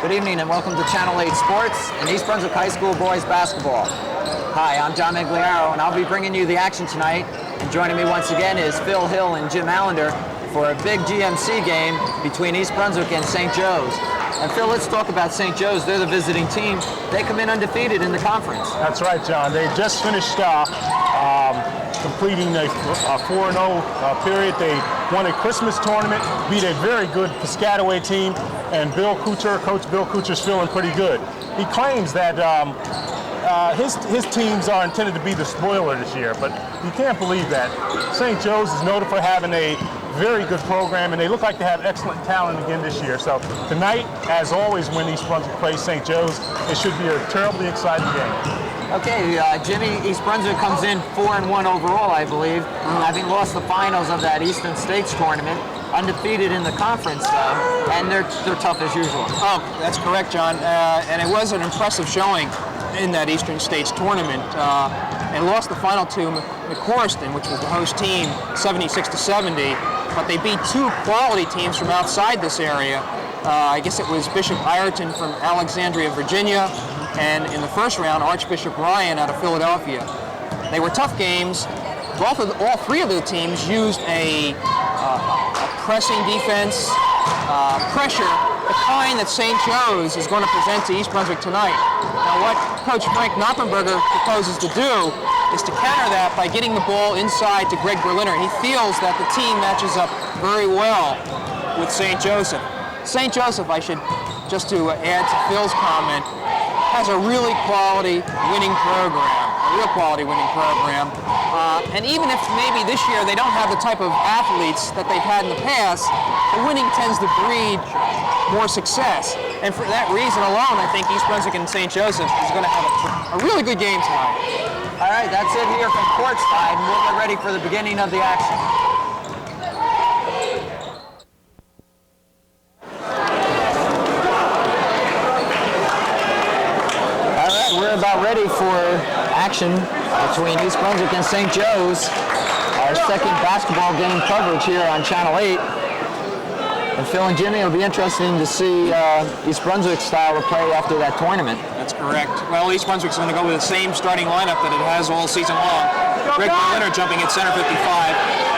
Good evening and welcome to Channel 8 Sports and East Brunswick High School boys basketball. Hi, I'm John Meggiolaro and I'll be bringing you the action tonight. And joining me once again is Phil Hill and Jim Allinder for a big GMC game between East Brunswick and St. Joe's. And Phil, let's talk about St. Joe's. They're the visiting team. They come in undefeated in the conference. That's right, John. They just finished completing a 4-0 period. They won a Christmas tournament, beat a very good Piscataway team, and Coach Bill Kuchar's feeling pretty good. He claims that his teams are intended to be the spoiler this year, but you can't believe that. St. Joe's is noted for having a very good program, and they look like they have excellent talent again this year. So tonight, as always, when East Brunswick plays St. Joe's, it should be a terribly exciting game. Okay, Jimmy, East Brunswick comes in 4-1 overall, I believe, having lost the finals of that Eastern States tournament, undefeated in the conference, and they're tough as usual. Oh, that's correct, John. And it was an impressive showing in that Eastern States tournament. And lost the final to McCorriston, which was the host team, 76-70. But they beat two quality teams from outside this area. I guess it was Bishop Ireton from Alexandria, Virginia, and in the first round, Archbishop Ryan out of Philadelphia. They were tough games. All three of the teams used a pressing defense, pressure, the kind that St. Joe's is going to present to East Brunswick tonight. Now what Coach Frank Knoppenberger proposes to do is to counter that by getting the ball inside to Greg Berliner. He feels that the team matches up very well with St. Joseph. St. Joseph, I should, just to add to Phil's comment, has a really quality winning program, and even if maybe this year they don't have the type of athletes that they've had in the past, the winning tends to breed more success. And for that reason alone, I think East Brunswick and St. Joseph is going to have a really good game tonight. All right, that's it here from courtside, and we'll get ready for the beginning of the action. All right, we're about ready for action between East Brunswick and St. Joe's. Our second basketball game coverage here on Channel 8. And Phil and Jimmy, it'll be interesting to see East Brunswick's style of play after that tournament. That's correct. Well, East Brunswick's going to go with the same starting lineup that it has all season long. Greg Berliner jumping at center, 55.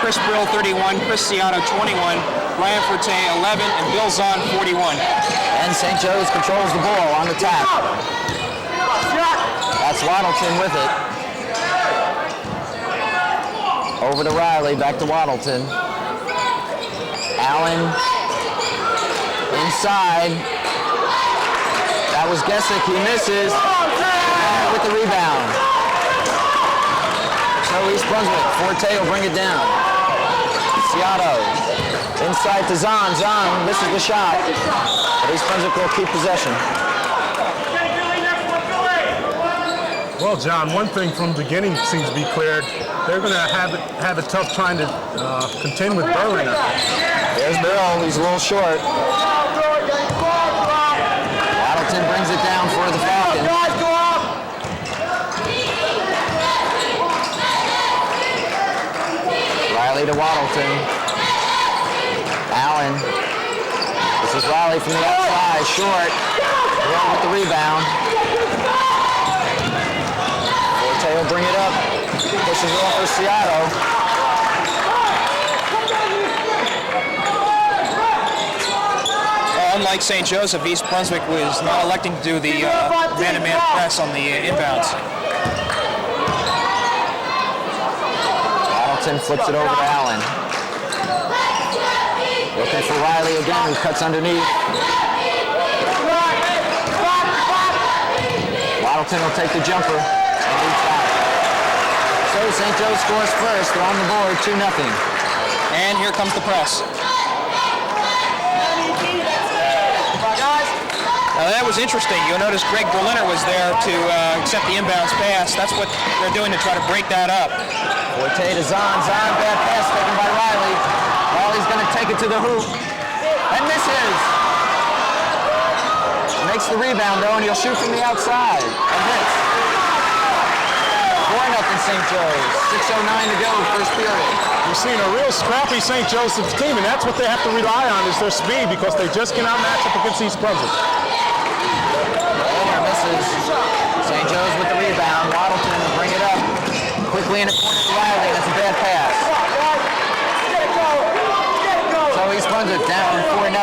Chris Brill, 31. Chris Ciano, 21. Ryan Forte, 11. And Bill Zahn, 41. And St. Joe's controls the ball on the tap. That's Waddleton with it. Over to Riley, back to Waddleton. Allen inside. That was Gessick, he misses. With the rebound. So East Brunswick, Forte will bring it down. Ciato inside to Zahn. Zahn misses the shot. But East Brunswick will keep possession. Well, John, one thing from the beginning seems to be clear. They're going to have it tough trying to contend with Berliner. There's Bill, he's a little short. Waddleton brings it down for the Falcons. Riley to Waddleton. Allen. This is Riley from the outside, short. Bill with the rebound. Forte will bring it up. Pushes off for Ciato. Unlike St. Joseph, East Brunswick was not electing to do the man-to-man press on the inbounds. Waddleton flips it over to Allen. Looking for Riley again, who cuts underneath. Waddleton will take the jumper and leads back. So St. Joe scores first. They're on the board, 2-0. And here comes the press. Now that was interesting. You'll notice Greg Berliner was there to accept the inbounds pass. That's what they're doing to try to break that up. Forte to Zahn. Zahn, bad pass taken by Riley. Riley's going to take it to the hoop. And misses. Makes the rebound, though, and he'll shoot from the outside. And hits. 4-0 St. Joe's. 6:09 to go, first period. You're seeing a real scrappy St. Joseph's team, and that's what they have to rely on is their speed because they just cannot match up against East Brunswick. quickly in the corner to Riley. That's a bad pass. So East Brunswick down 4-0.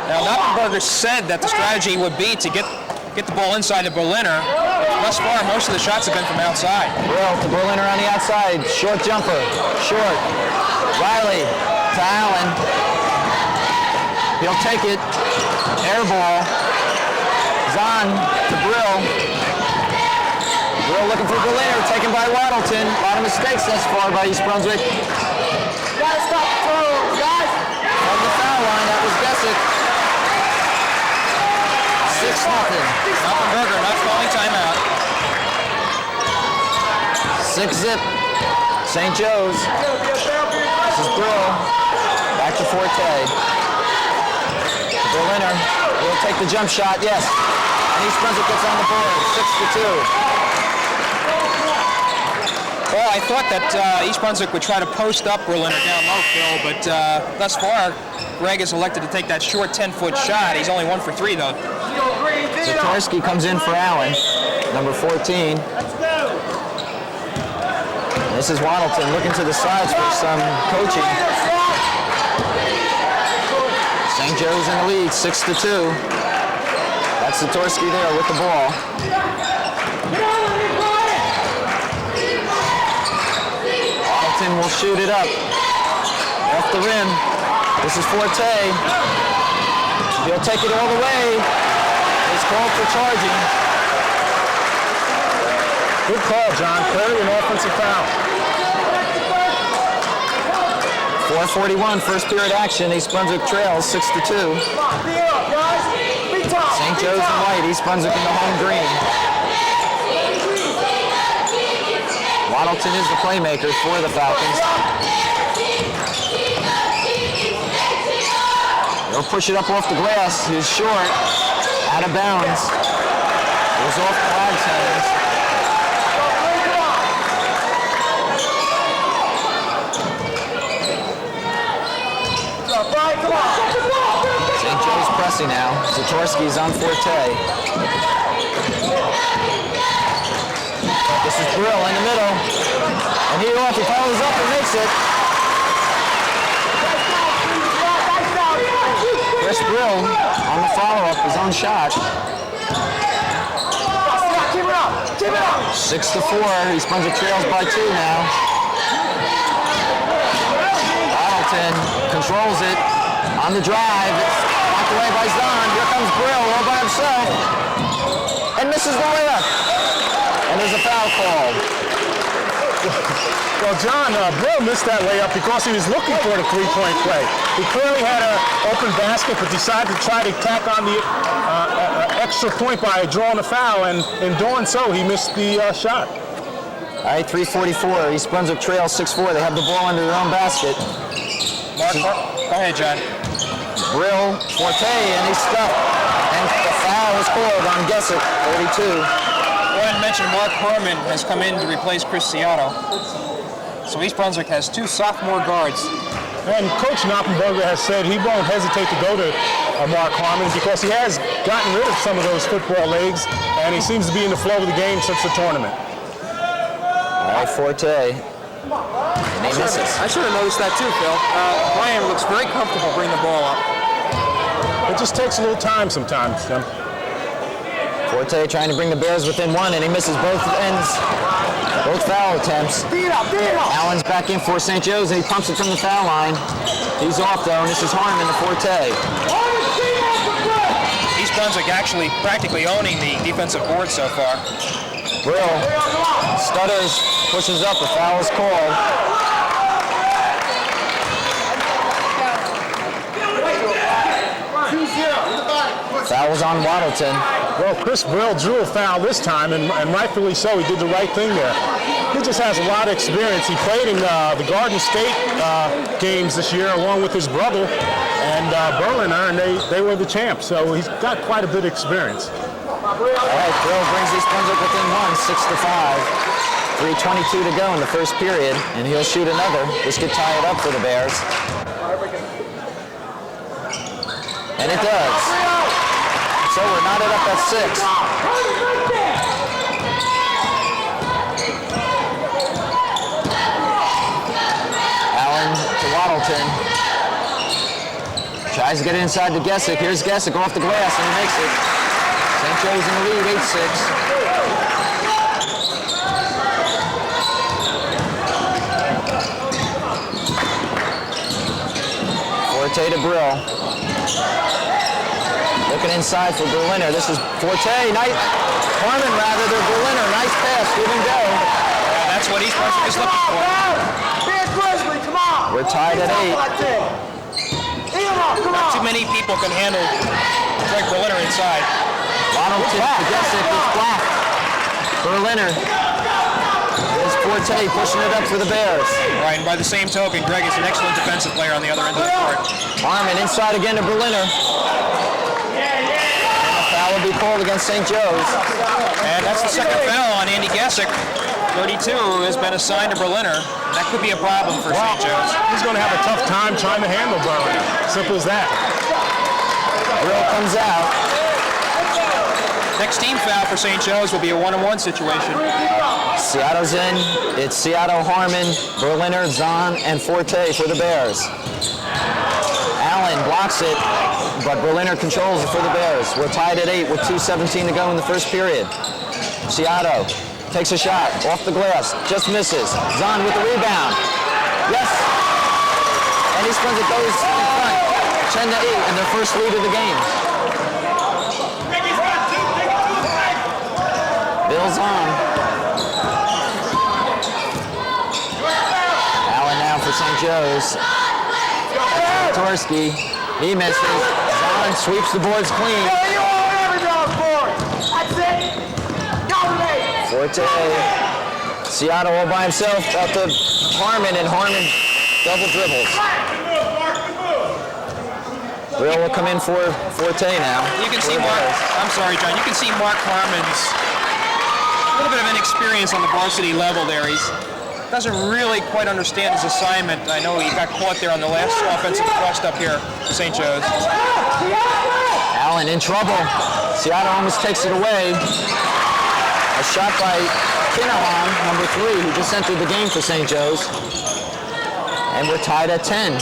Now, Knoppenberger said that the strategy would be to get the ball inside the Berliner. Thus far, most of the shots have been from outside. Brill to Berliner on the outside. Short jumper. Short. Riley to Allen. He'll take it. Air ball. Zahn to Brill. Brill looking for Berliner. Taken by Waddleton. A lot of mistakes thus far by East Brunswick. Gotta stop the throws, guys. On the foul line, that was Gessick. 6-0. Knoppenberger not calling timeout. 6-zip. St. Joe's. This is Brill. Back to Forte. Berliner will take the jump shot, yes. And East Brunswick gets on the board, 6-2. Well, I thought that East Brunswick would try to post up Berliner down low, Phil, but thus far, Greg has elected to take that short 10-foot shot. He's only 1 for 3, though. Zatorsky comes in for Allen, number 14. This is Waddleton looking to the sides for some coaching. St. Joe's in the lead, 6-2. That's Zatorsky there with the ball. Waddleton will shoot it up. Off the rim. This is Forte. He'll take it all the way. He's called for charging. Good call, John. Clearly an offensive foul. 4:41, first period action. East Brunswick trails 6-2. St. Joe's in white, East Brunswick in the home green. Waddleton is the playmaker for the Falcons. They'll push it up off the glass. He's short, out of bounds. Goes off Clyde's hands. St. Joe's pressing now. Zatorsky's on Forte. This is Brill in the middle. And he follows up and makes it. Chris Brill on the follow-up, his own shot. 6-4. East Brunswick trails by 2 now. Waddleton controls it on the drive. It's knocked away by Zahn. Here comes Brill all by himself. And misses the layup. And there's a foul called. Well, John, Brill missed that layup because he was looking for the three-point play. He clearly had an open basket, but decided to try to tack on the extra point by drawing a foul, and in doing so, he missed the shot. All right, 3:44. East Brunswick trails 6-4. They have the ball under their own basket. Mark, go ahead, John. Brill, Forte, and he's stuck. And the foul is called on Gessick, 32. I wanted to mention Mark Herman has come in to replace Chris Ciato. So East Brunswick has 2 sophomore guards. And Coach Knoppenberger has said he won't hesitate to go to Mark Harmon because he has gotten rid of some of those football legs, and he seems to be in the flow of the game since the tournament. All right, Forte. And he misses. I sort of noticed that too, Phil. Brian looks very comfortable bringing the ball up. It just takes a little time sometimes, Tim. Forte trying to bring the Bears within 1, and he misses both ends, both foul attempts. Allen's back in for St. Joe's, and he pumps it from the foul line. He's off, though, and this is Harmon to Forte. East Brunswick actually practically owning the defensive board so far. Brill stutters, pushes up, a foul is called. Foul was on Waddleton. Well, Chris Brill drew a foul this time, and rightfully so. He did the right thing there. He just has a lot of experience. He played in the Garden State games this year along with his brother and Berliner, and they were the champs. So he's got quite a bit of experience. All right, Brill brings East Brunswick within 1, 6-5. 3:22 to go in the first period, and he'll shoot another. This could tie it up for the Bears. And it does. So we're knotted up at 6. Washington. Tries to get it inside to Gessick. Here's Gessick off the glass, and he makes it. St. Joe's in the lead, 8-6. Forte to Brill. Looking inside for Berliner. This is Forte. Nice. Harmon, rather, they're Berliner. Nice pass. Give and go. Yeah, that's what East Brunswick is looking for. We're tied at 8. Not too many people can handle Greg Berliner inside. Ronald tips to Gessick. It's blocked. Berliner. There's Forte pushing it up for the Bears. Right, and by the same token, Greg is an excellent defensive player on the other end of the court. Harmon inside again to Berliner. Foul will be called against St. Joe's. And that's the second foul on Andy Gessick. 32 has been assigned to Berliner. That could be a problem for St. Joe's. He's going to have a tough time trying to handle Berliner. Simple as that. Brill comes out. Next team foul for St. Joe's will be a one-on-one situation. Seattle's in. It's Seattle, Harmon, Berliner, Zahn, and Forte for the Bears. Allen blocks it, but Berliner controls it for the Bears. We're tied at 8 with 2:17 to go in the first period. Seattle takes a shot off the glass, just misses. Zahn with the rebound. Yes! And East Brunswick goes in front, 10-8, and their first lead of the game. Bill's on. Allen now for St. Joe's. Torsky, he misses. Zahn sweeps the boards clean. Forte. Seattle all by himself. Out to Harmon, and Harmon double dribbles. Brill will come in for Forte now. You can see Mark, I'm sorry, John, you can see Mark Harmon's a little bit of inexperience on the varsity level there. He doesn't really quite understand his assignment. I know he got caught there on the last offensive thrust up here for St. Joe's. Allen in trouble. Seattle almost takes it away. A shot by Kinahan, number 3, who just entered the game for St. Joe's. And we're tied at 10.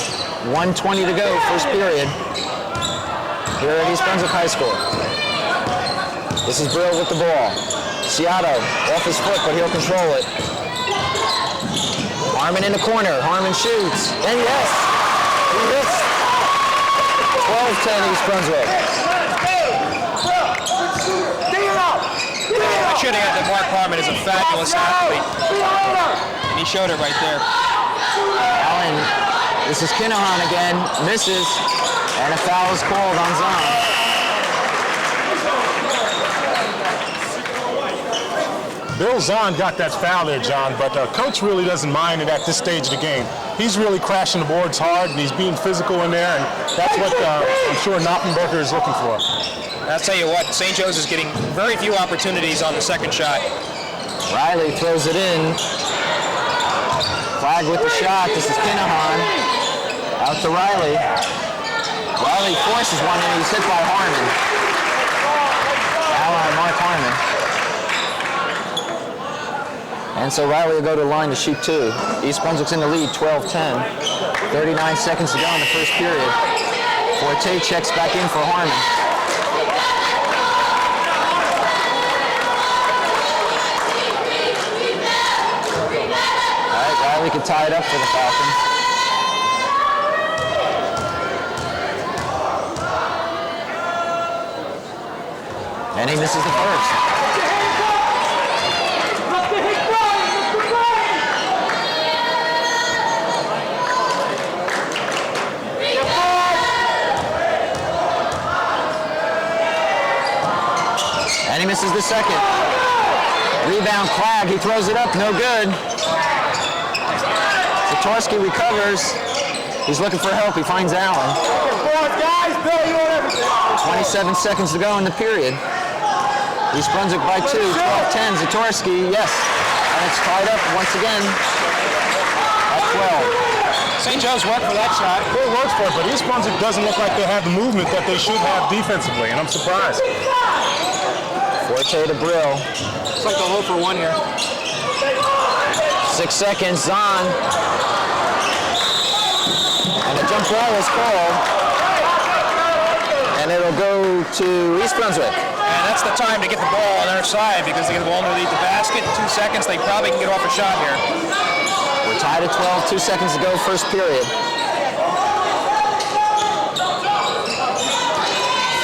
1:20 to go, first period. Here at East Brunswick High School. This is Brill with the ball. Seattle off his foot, but he'll control it. Harmon in the corner. Harmon shoots. And yes, he hits. 12-10 East Brunswick. I should add that Mark Harmon is a fabulous athlete. And he showed it right there. Allen, this is Kinahan again, misses, and a foul is called on Zahn. Bill Zahn got that foul there, John, but coach really doesn't mind it at this stage of the game. He's really crashing the boards hard, and he's being physical in there, and that's what I'm sure Knoppenberger is looking for. I'll tell you what, St. Joe's is getting very few opportunities on the second shot. Riley throws it in. Flag with the shot. This is Kinahan. Out to Riley. Riley forces one, and he's hit by Harmon. Foul on Mark Harmon. And so Riley will go to the line to shoot 2. East Brunswick's in the lead, 12-10. 39 seconds to go in the first period. Forte checks back in for Harmon. All right, Riley can tie it up for the Falcons. And he misses the first. And he misses the second. Rebound, Clag, he throws it up, no good. Zatorsky recovers. He's looking for help, he finds Allen. 27 seconds to go in the period. East Brunswick by 2, 12-10, Zatorsky, yes. And it's tied up once again at 12. St. Joe's worked for that shot. It works for it, but East Brunswick doesn't look like they have the movement that they should have defensively, and I'm surprised. Forte to Brill. It's like the 0 for 1 here. 6 seconds, Zahn. jump ball is called, and it'll go to East Brunswick. And that's the time to get the ball on their side because they get the ball underneath the basket. 2 seconds, they probably can get off a shot here. We're tied at 12, 2 seconds to go, first period.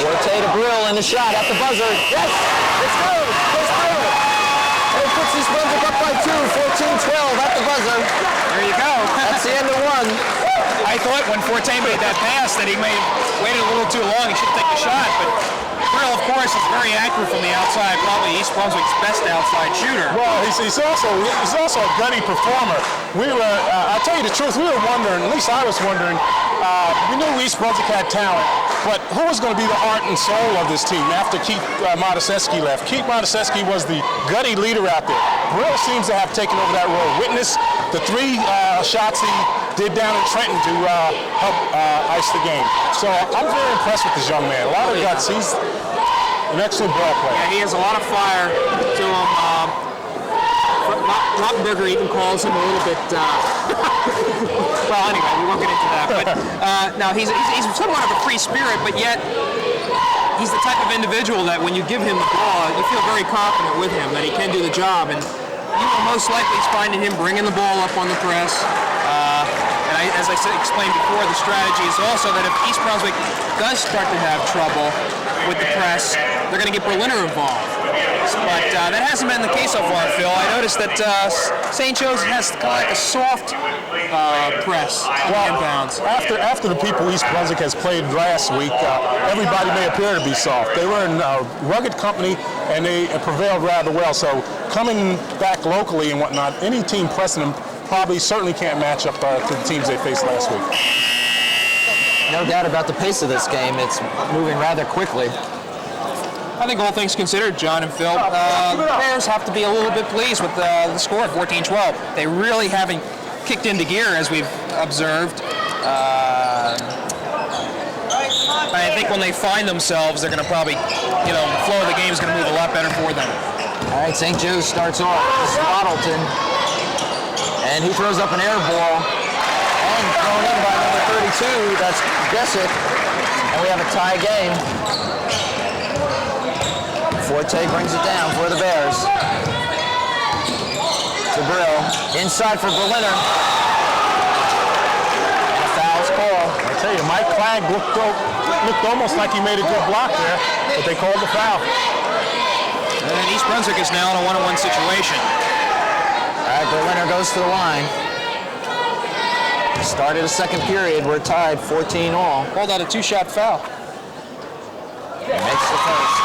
Forte to Brill and the shot at the buzzer. Yes! It's good! It's good! And it puts East Brunswick up by 2, 14-12 at the buzzer. There you go. That's the end of one. I thought when Forte made that pass that he may have waited a little too long. He should take the shot, but Brill, of course, is very accurate from the outside, probably East Brunswick's best outside shooter. Well, he's also a gunny performer. We were, I'll tell you the truth, we were wondering, at least I was wondering, we knew East Brunswick had talent, but who was going to be the heart and soul of this team after Keith Modesesky left? Keith Modesesky was the gutty leader out there. Brill seems to have taken over that role. Witness the 3 shots he did down in Trenton to help ice the game. So I'm very impressed with this young man. A lot of guts. He's an excellent ball player. Yeah, he has a lot of fire to him. Rottenberger even calls him a little bit, well, anyway, we won't get into that. But no, he's somewhat of a free spirit, but yet he's the type of individual that when you give him the ball, you feel very confident with him that he can do the job. And you will most likely find him bringing the ball up on the press. And as I explained before, the strategy is also that if East Brunswick does start to have trouble with the press, they're going to get Berliner involved. But that hasn't been the case so far, Phil. I noticed that St. Joe's has kind of like a soft press on the inbounds. After the people East Brunswick has played last week, everybody may appear to be soft. They were in rugged company, and they prevailed rather well. So coming back locally and whatnot, any team pressing them probably certainly can't match up to the teams they faced last week. No doubt about the pace of this game. It's moving rather quickly. I think all things considered, John and Phil, the Bears have to be a little bit pleased with the score, 14-12. They really haven't kicked into gear, as we've observed. I think when they find themselves, they're going to probably, the flow of the game is going to move a lot better for them. All right, St. Joe's starts off. This is Waddleton. And he throws up an air ball. And thrown in by number 32, that's Gessick. And we have a tie game. Forte brings it down for the Bears. To Brill. Inside for Berliner. And a foul's call. I tell you, Mike Clegg looked almost like he made a good block there, but they called the foul. And East Brunswick is now in a 1-on-1 situation. All right, Berliner goes to the line. Started the second period. We're tied 14-all. Called out a 2-shot foul. Makes the first.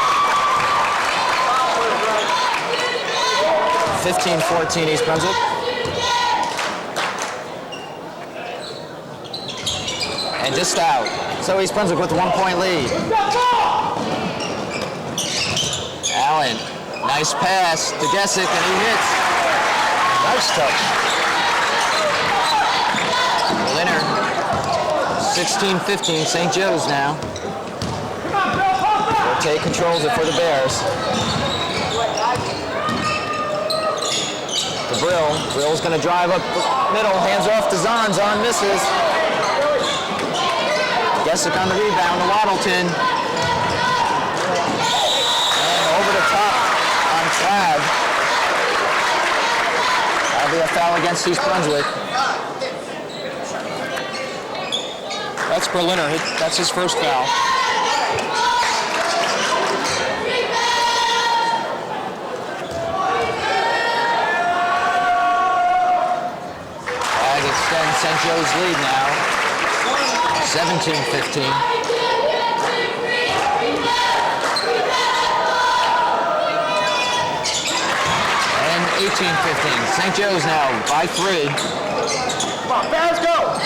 15-14 East Brunswick. And just out. So East Brunswick with a 1-point lead. Allen, nice pass to Gessick, and he hits. Nice touch. Berliner, 16-15, St. Joe's now. Forte controls it for the Bears. To Brill. Brill's going to drive up middle, hands off to Zahn. Zahn misses. Gessick on the rebound to Waddleton. And over the top on Clegg. That'll be a foul against East Brunswick. That's Berliner. That's his first foul. Clegg extends St. Joe's lead now. 17-15. And 18-15. St. Joe's now by 3. Come on, Bears, go!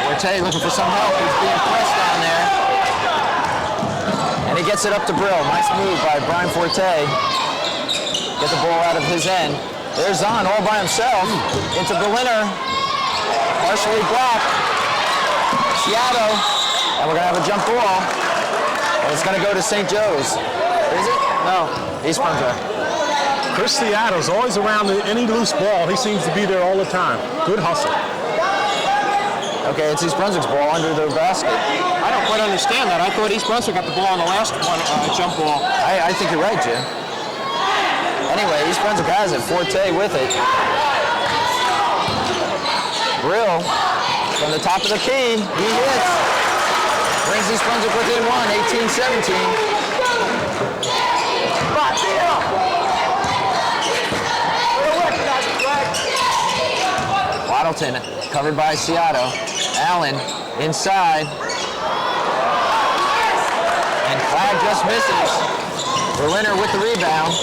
Forte looking for some help. He's being pressed down there. And he gets it up to Brill. Nice move by Brian Forte. Get the ball out of his end. There's Zahn all by himself. Into Berliner. Partially blocked. Chiato. And we're going to have a jump ball. And it's going to go to St. Joe's. Is it? No. East Brunswick. Chris Chiato's always around any loose ball. He seems to be there all the time. Good hustle. Okay, it's East Brunswick's ball under their basket. I don't quite understand that. I thought East Brunswick got the ball on the last one, jump ball. I think you're right, Jim. Anyway, East Brunswick has it. Forte with it. Brill from the top of the key. He hits. Brings East Brunswick within one, 18-17. Waddleton covered by Ciato. Allen inside. And Flagg just misses. Berliner with the rebound.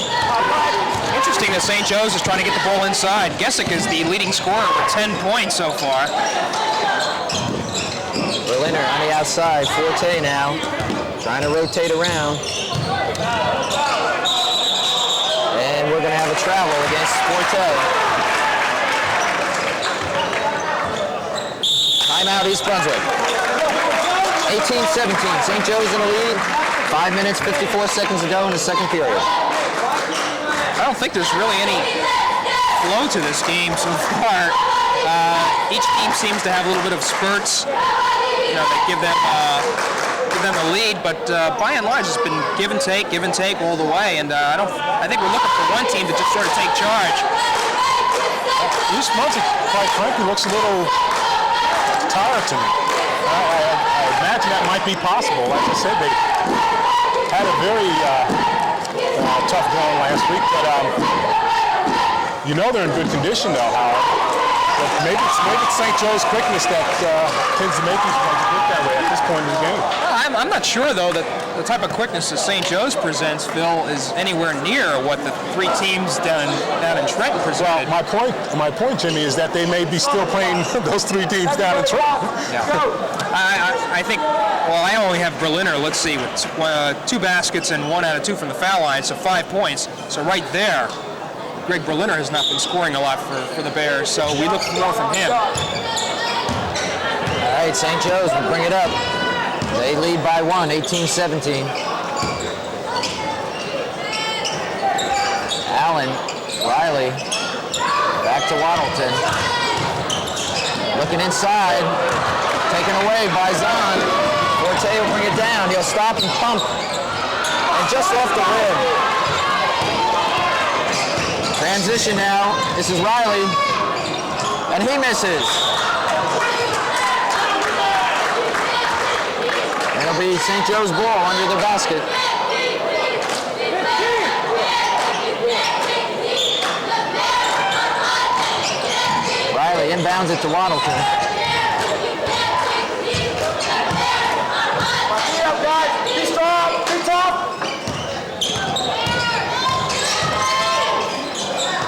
Interesting that St. Joe's is trying to get the ball inside. Gessick is the leading scorer with 10 points so far. Berliner on the outside. Forte now. Trying to rotate around. And we're going to have a travel against Forte. Timeout East Brunswick. 18-17. St. Joe's in the lead. 5 minutes, 54 seconds to go in the second period. I don't think there's really any flow to this game so far. Each team seems to have a little bit of spurts, that give them the lead, but by and large it's been give and take all the way, and I think we're looking for one team to just sort of take charge. East Brunswick, quite frankly, looks a little tired to me. I imagine that might be possible. Like I said, they had a very tough going last week, but they're in good condition though, Howard. But maybe it's St. Joe's quickness that tends to make East Brunswick look that way at this point in the game. I'm not sure though that the type of quickness that St. Joe's presents, Phil, is anywhere near what the three teams down in Trenton presented. Well, my point, Jimmy, is that they may be still playing those three teams down in Trenton. Yeah. I think. Well, I only have Berliner. Let's see, with 2 baskets and 1 out of 2 from the foul line, so 5 points. So right there, Greg Berliner has not been scoring a lot for the Bears, so we look for more from him. All right, St. Joe's will bring it up. They lead by 1, 18-17. Allen, Riley, back to Waddleton. Looking inside, taken away by Zahn. Forte will bring it down. He'll stop and pump. And just off the rim. Transition now. This is Riley. And he misses. It'll be St. Joe's ball under the basket. Riley inbounds it to Waddleton.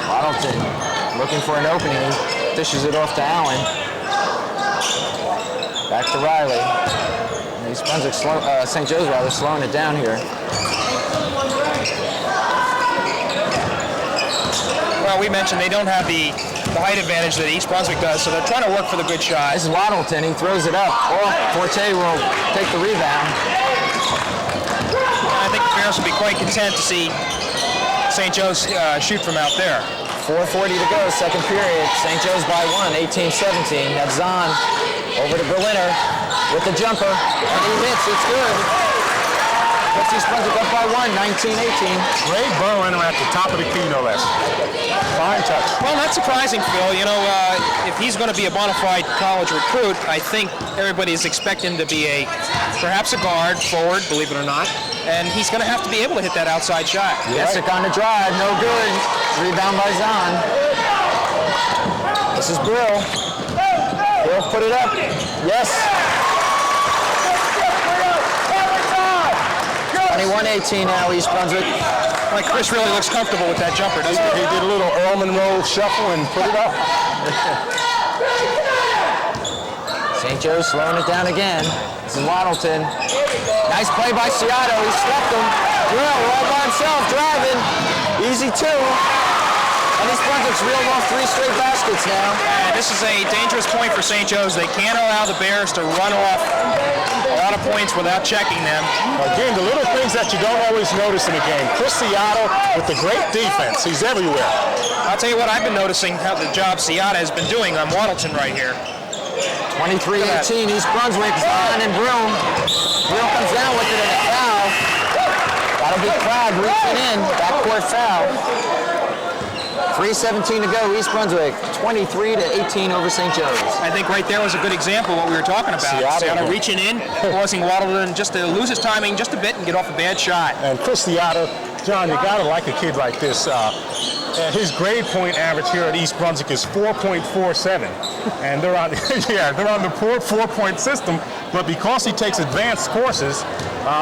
Waddleton looking for an opening. He dishes it off to Allen. Back to Riley. East Brunswick, St. Joe's rather, slowing it down here. Well, we mentioned they don't have the height advantage that East Brunswick does, so they're trying to work for the good shot. This is Waddleton. He throws it up. Oh, Forte will take the rebound. I think the Bears will be quite content to see St. Joe's shoot from out there. 4:40 to go, second period. St. Joe's by 1, 18-17. That's Zahn over to Berliner with the jumper, and he hits. It's good. Puts East Brunswick up by 1, 19-18. Greg Berliner at the top of the key, no less. Fine touch. Well, not surprising, Phil. If he's going to be a bona fide college recruit, I think everybody's expecting him to be perhaps a guard, forward, believe it or not, and he's going to have to be able to hit that outside shot. Jessic on the drive, no good. Rebound by Zahn. This is Brill. Brill put it up. Yes. 21-18 now, East Brunswick. Like Chris really looks comfortable with that jumper, doesn't he? He did a little Earl Monroe shuffle and put it up. St. Joe's slowing it down again. This is Waddleton. Nice play by Ciato. He stepped him. Brill all by himself, driving. Easy 2. And East Brunswick's reeled off 3 straight baskets now. And this is a dangerous point for St. Joe's. They can't allow the Bears to run off a lot of points without checking them. Again, the little things that you don't always notice in a game. Chris Ciato with the great defense. He's everywhere. I'll tell you what, I've been noticing how the job Ciato has been doing on Waddleton right here. 23-18, East Brunswick, Zahn and Brill. Brill comes down with it and a foul. That'll be Cragg reaching in, backcourt foul. 3:17 to go, East Brunswick, 23-18 over St. Joe's. I think right there was a good example of what we were talking about. Seattle reaching in, causing Waterland just to lose his timing just a bit and get off a bad shot. And Chris Seattle, John, you gotta like a kid like this. His grade point average here at East Brunswick is 4.47, and they're on they're on the poor 4-point system. But because he takes advanced courses,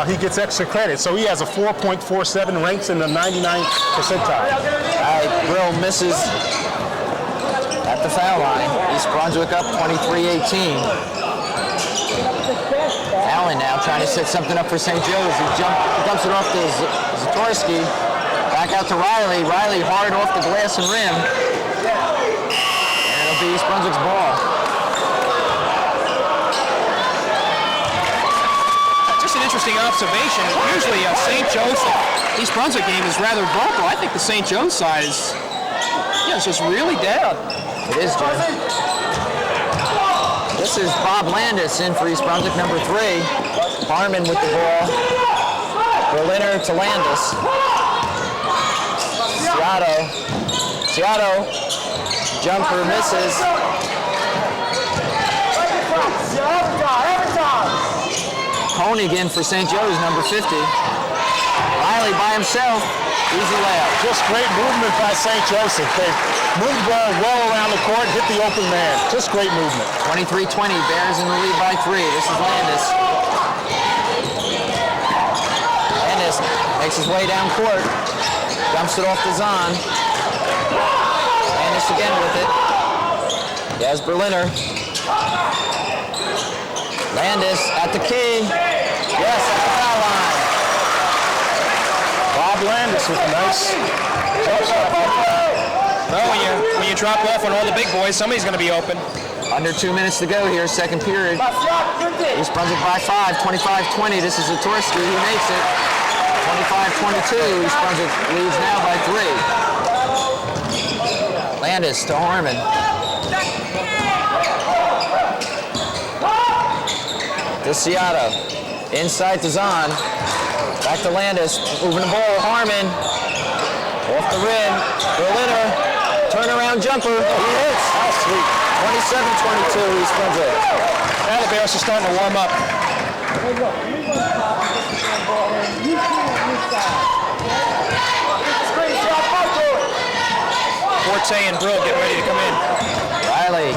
he gets extra credit. So he has a 4.47, ranks in the 99th percentile. All right, Brill misses at the foul line. East Brunswick up 23-18. Allen now trying to set something up for St. Joe's. He dumps it off to Zatorsky. Back out to Riley. Riley hard off the glass and rim. And it'll be East Brunswick's ball. Just an interesting observation. Usually St. Joe's, East Brunswick game is rather vocal. I think the St. Joe's side is, it's just really down. It is, Jim. This is Bob Landis in for East Brunswick, number 3. Harmon with the ball. Berliner to Landis. Ciato. Jumper misses. Koenig in for St. Joe's, number 50. Riley by himself. Easy layup. Just great movement by St. Joseph. They moved the ball well around the court, hit the open man. Just great movement. 23-20, Bears in the lead by 3. This is Landis. Landis makes his way down court. Dumps it off to Zahn. Landis again with it. There's Berliner. Landis at the key. Yes, at the foul line. Bob Landis with a nice Well, when you drop off on all the big boys, somebody's going to be open. Under 2 minutes to go here, second period. East Brunswick by 5, 25-20. This is Zatorsky, he makes it. 25-22, East Brunswick leads now by 3. Landis to Harmon. To Ciato. Inside to Zahn. Back to Landis. Moving the ball. Harmon. Off the rim. Berliner. Turnaround jumper. He hits. Oh, sweet. 27-22, East Brunswick. Now the Bears are starting to warm up. Forte and Brill getting ready to come in. Riley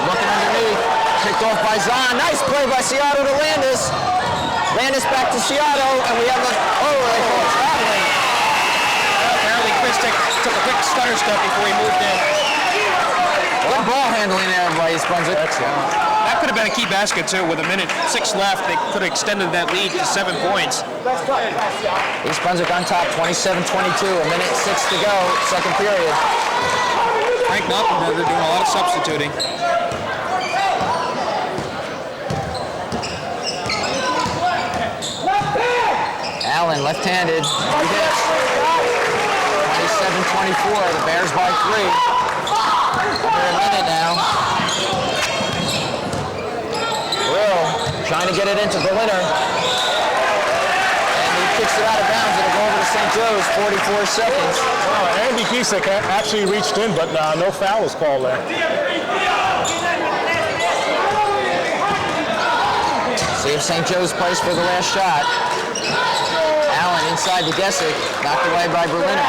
looking underneath. Picked off by Zahn. Nice play by Ciato to Landis. Landis back to Ciato, and we have a they call it traveling. Apparently Chris took a quick stutter step before he moved in. Good ball handling there by East Brunswick. That could have been a key basket too. With 1:06 left, they could have extended that lead to 7 points. East Brunswick on top, 27-22, 1:06 to go, second period. Frank Knoppenberger doing a lot of substituting. Allen, left-handed. 27-24, the Bears by 3. Under a minute now. Brill trying to get it into Berliner. And he kicks it out of bounds. It'll go over to St. Joe's, 44 seconds. Andy Giesek actually reached in, but no foul was called there. See if St. Joe's plays for the last shot. Allen inside to Gesick, knocked away by Berliner.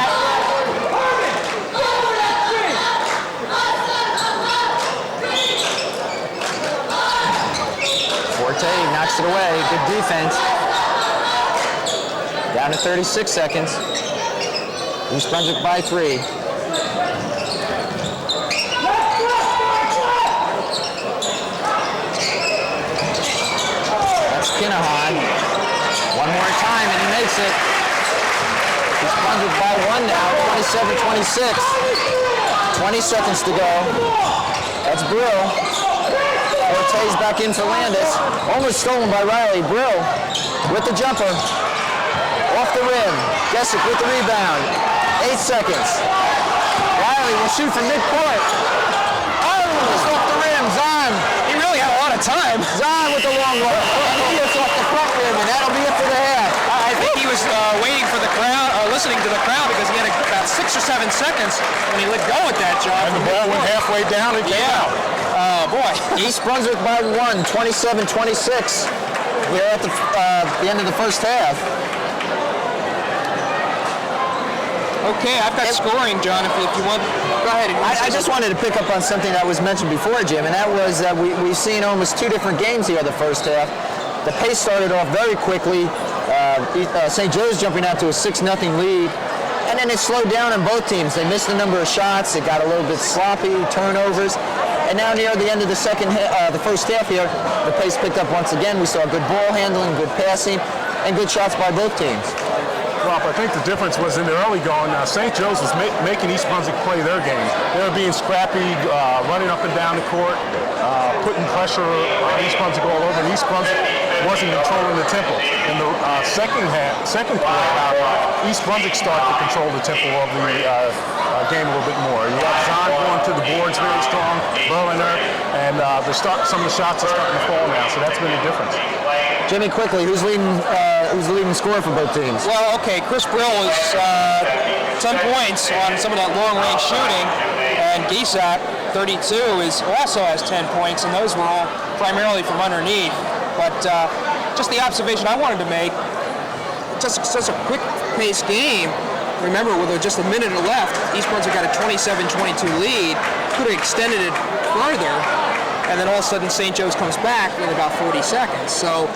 Forte knocks it away, good defense. Down to 36 seconds. East Brunswick by 3. That's Kinahan. One more time and he makes it. East Brunswick by 1 now, 27-26. 20 seconds to go. That's Brill. Forte's back in for Landis. Almost stolen by Riley. Brill with the jumper. Off the rim. Gesick with the rebound. 8 seconds. Riley will shoot from midcourt. Oh, just off the rim. time. Zahn. He really had a lot of time. Zahn with the long one. And he gets off the front rim, and that'll be it for the half. I think he was waiting for the crowd, listening to the crowd, because he had about 6 or 7 seconds when he let go at that, John. And the ball went halfway down and came out. Oh, boy. East Brunswick by 1, 27-26. We're at the end of the first half. Okay, I've got scoring, John, if you want. Go ahead. I just wanted to pick up on something that was mentioned before, Jim, and that was that we've seen almost 2 different games here the first half. The pace started off very quickly. St. Joe's jumping out to a 6-0 lead, and then it slowed down on both teams. They missed a number of shots. It got a little bit sloppy, turnovers. And now near the end of the first half here, the pace picked up once again. We saw good ball handling, good passing, and good shots by both teams. Rob, I think the difference was in the early going, St. Joe's was making East Brunswick play their game. They were being scrappy, running up and down the court, putting pressure on East Brunswick all over. And East Brunswick wasn't controlling the tempo. In the second quarter, East Brunswick started to control the tempo of the game a little bit more. You got Zahn going to the boards very strong, Berliner, and some of the shots are starting to fall now, so that's been the difference. Jimmy, quickly, who's the leading scorer for both teams? Well, okay, Chris Brill was 10 points on some of that long-range shooting, and Gisak, 32, also has 10 points, and those were all primarily from underneath. But just the observation I wanted to make, just such a quick-paced game. Remember, with just a minute left, East Brunswick got a 27-22 lead, could have extended it further, and then all of a sudden St. Joe's comes back in about 40 seconds. So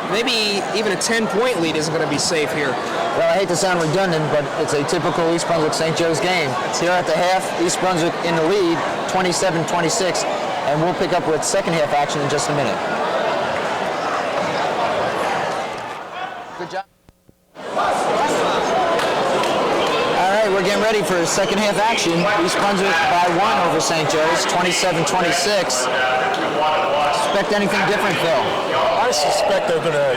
maybe even a 10-point lead isn't going to be safe here. Well, I hate to sound redundant, but it's a typical East Brunswick-St. Joe's game. It's here at the half, East Brunswick in the lead, 27-26, and we'll pick up with second half action in just a minute. Good job. All right, we're getting ready for second half action. East Brunswick by 1 over St. Joe's, 27-26. Expect anything different, Phil? I suspect they're going to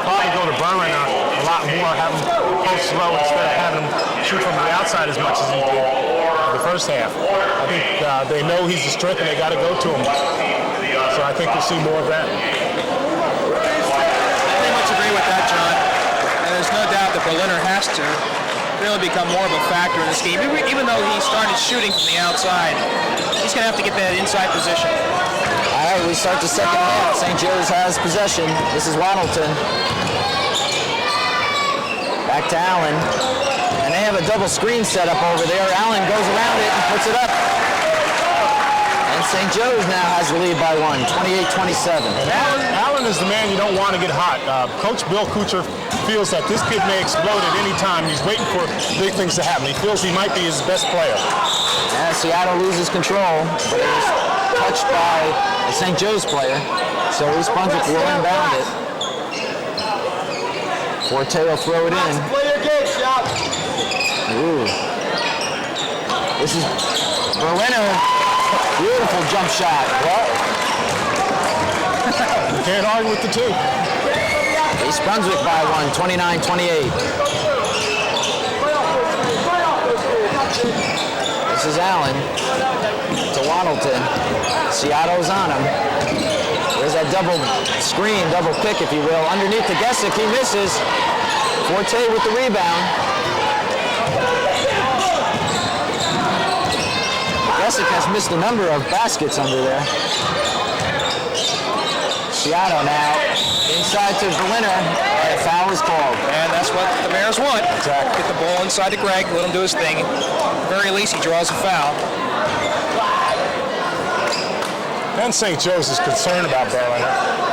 probably go to Berliner a lot more, have him post low instead of having him shoot from the outside as much as he did in the first half. I think they know he's the strength and they got to go to him. So I think we'll see more of that. I pretty much agree with that, John. And there's no doubt that Berliner has to really become more of a factor in this game. Even though he started shooting from the outside, he's going to have to get that inside position. All right, we start the second half. St. Joe's has possession. This is Waddleton. Back to Allen. And they have a double screen set up over there. Allen goes around it and puts it up. And St. Joe's now has the lead by 1, 28-27. And Allen is the man you don't want to get hot. Coach Bill Kuchar feels that this kid may explode at any time. He's waiting for big things to happen. He feels he might be his best player. And Seattle loses control, but it was touched by a St. Joe's player, so East Brunswick will inbound it. Forte will throw it in. Ooh. This is Berliner. Beautiful jump shot. Well, you can't argue with the two. East Brunswick by 1, 29-28. This is Allen to Waddleton. Seattle's on him. There's that double screen, double pick, if you will. Underneath to Gessick, he misses. Forte with the rebound. Gessick has missed a number of baskets under there. Seattle now inside to Berliner, and a foul is called. And that's what the Bears want. Exactly. Get the ball inside to Greg, let him do his thing. At the very least, he draws a foul. And St. Joe's is concerned about Berliner.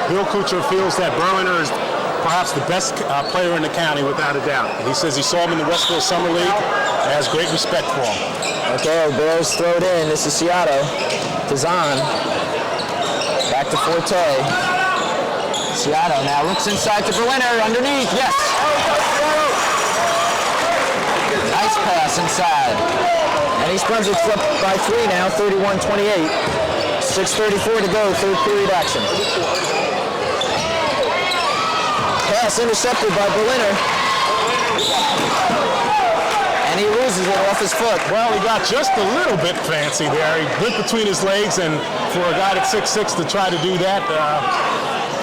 Bill Kuchar feels that Berliner is perhaps the best player in the county, without a doubt. He says he saw him in the Westville Summer League and has great respect for him. Okay, Bears throw it in. This is Seattle to Zahn. Back to Forte. Seattle now looks inside to Berliner. Underneath, yes! Nice pass inside. And East Brunswick's up by 3 now, 31-28. 6:34 to go, third period action. Pass intercepted by Berliner. And he loses it off off his foot. Well, he got just a little bit fancy there. He went between his legs, and for a guy that's 6'6" to try to do that,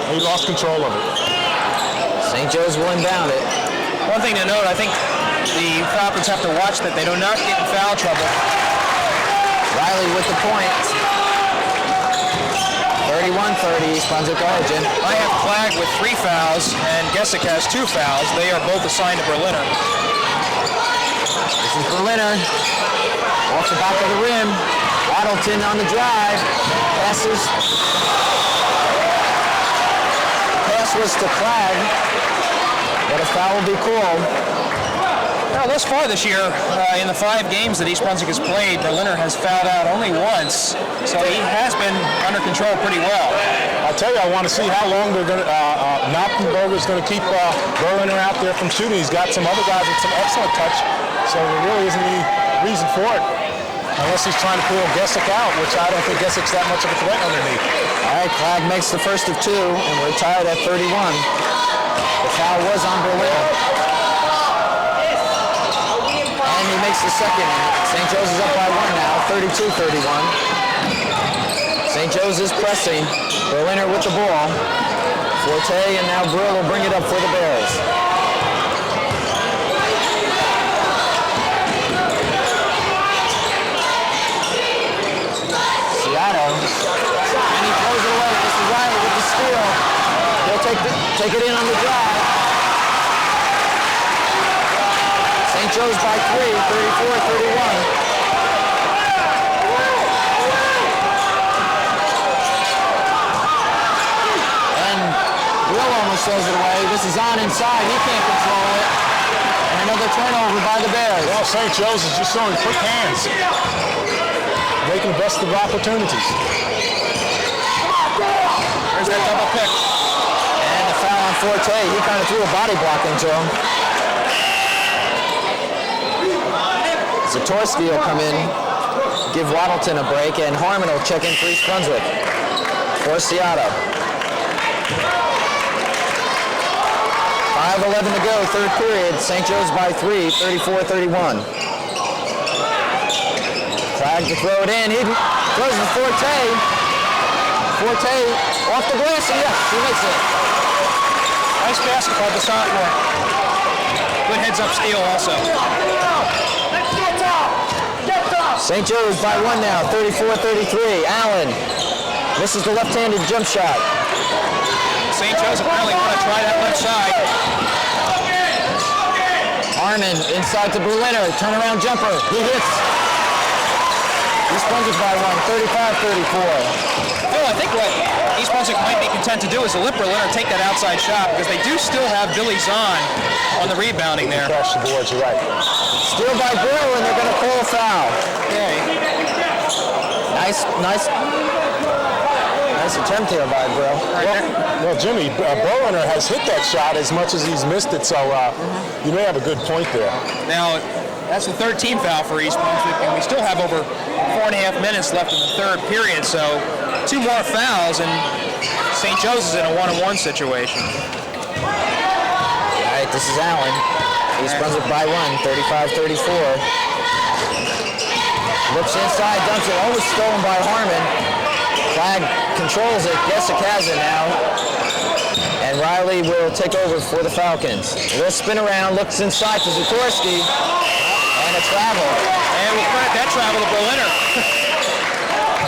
he lost control of it. St. Joe's will inbound it. One thing to note, I think the Falcons have to watch that they do not get in foul trouble. Riley with the point. 31-30, East Brunswick. Go ahead, Jim. I have Clag with 3 fouls, and Gessick has 2 fouls. They are both assigned to Berliner. This is Berliner. Off the back of the rim. Waddleton on the drive. Passes. Pass was to Clag, but a foul will be called. Now, thus far this year, in the 5 games that East Brunswick has played, Berliner has fouled out only once, so he has been under control pretty well. I'll tell you, I want to see how long they're going to, Knoppenberger's going to keep Berliner out there from shooting. He's got some other guys with some excellent touch, so there really isn't any reason for it, unless he's trying to pull Gessick out, which I don't think Gessick's that much of a threat underneath. All right, Clag makes the first of 2, and we're tied at 31. The foul was on Berliner. And he makes the second. St. Joe's is up by 1 now, 32-31. St. Joe's is pressing. Berliner with the ball. Forte, and now Brill will bring it up for the Bears. Seattle. And he throws it away. This is Riley with the steal. He'll take it in on the drive. St. Joe's by 3, 34-31. And Will almost throws it away. This is on inside. He can't control it. And another turnover by the Bears. Well, St. Joe's is just showing quick hands. Making the best of opportunities. There's that double pick. And the foul on Forte. He kind of threw a body block into him. Zatorsky will come in, give Waddleton a break, and Harmon will check in for East Brunswick for Seattle. 5:11 to go, third period. St. Joe's by 3, 34-31. Flag to throw it in. He throws to Forte. Forte off the glass, and yes, he makes it. Nice basketball, the sophomore. Good heads-up steal also. St. Joe's by 1 now, 34-33. Allen misses the left-handed jump shot. St. Joe's apparently want to try that left side. Harmon inside to Berliner, turnaround jumper. He hits. East Brunswick by 1, 35-34. Phil, I think what East Brunswick might be content to do is to let Berliner take that outside shot, because they do still have Billy Zahn on the rebounding there. Crash the boards, you're right. Steal by Brill, and they're going to call a foul. Okay. Nice attempt here by Brill. Well, Jimmy, Berliner has hit that shot as much as he's missed it, so you may have a good point there. Now, that's the third team foul for East Brunswick, and we still have over 4.5 minutes left in the third period, so 2 more fouls, and St. Joe's is in a 1-on-1 situation. All right, this is Allen. East Brunswick by 1, 35-34. Looks inside, dumps it, almost stolen by Harmon. Flag controls it, Gessick has it now. And Riley will take over for the Falcons. They'll spin around, looks inside to Zatorsky, and a travel. And we'll credit that travel to Berliner.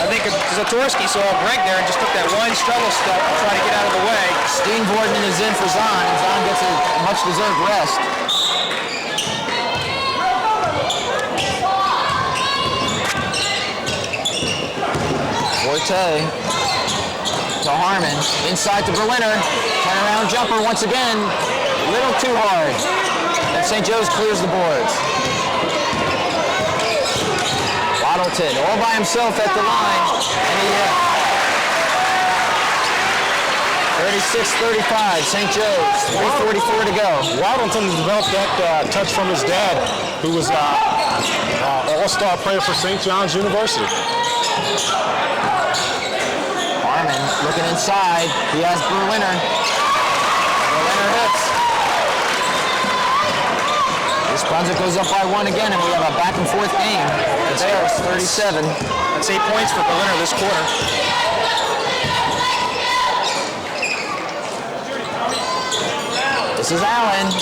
I think Zatorsky saw Greg there and just took that one struggle step to try to get out of the way. Steenvoorden is in for Zahn, and Zahn gets a much-deserved rest. Forte to Harmon, inside to Berliner, turnaround jumper once again, a little too hard, and St. Joe's clears the boards. Waddleton all by himself at the line, and he 36-35, St. Joe's, 3:44 to go. Waddleton developed that touch from his dad, who was an all-star player for St. John's University. Harmon looking inside. He has Berliner. Berliner hits. East Brunswick goes up by 1 again, and we have a back and forth game. The Bears 37. That's 8 points for Berliner this quarter. This is Allen.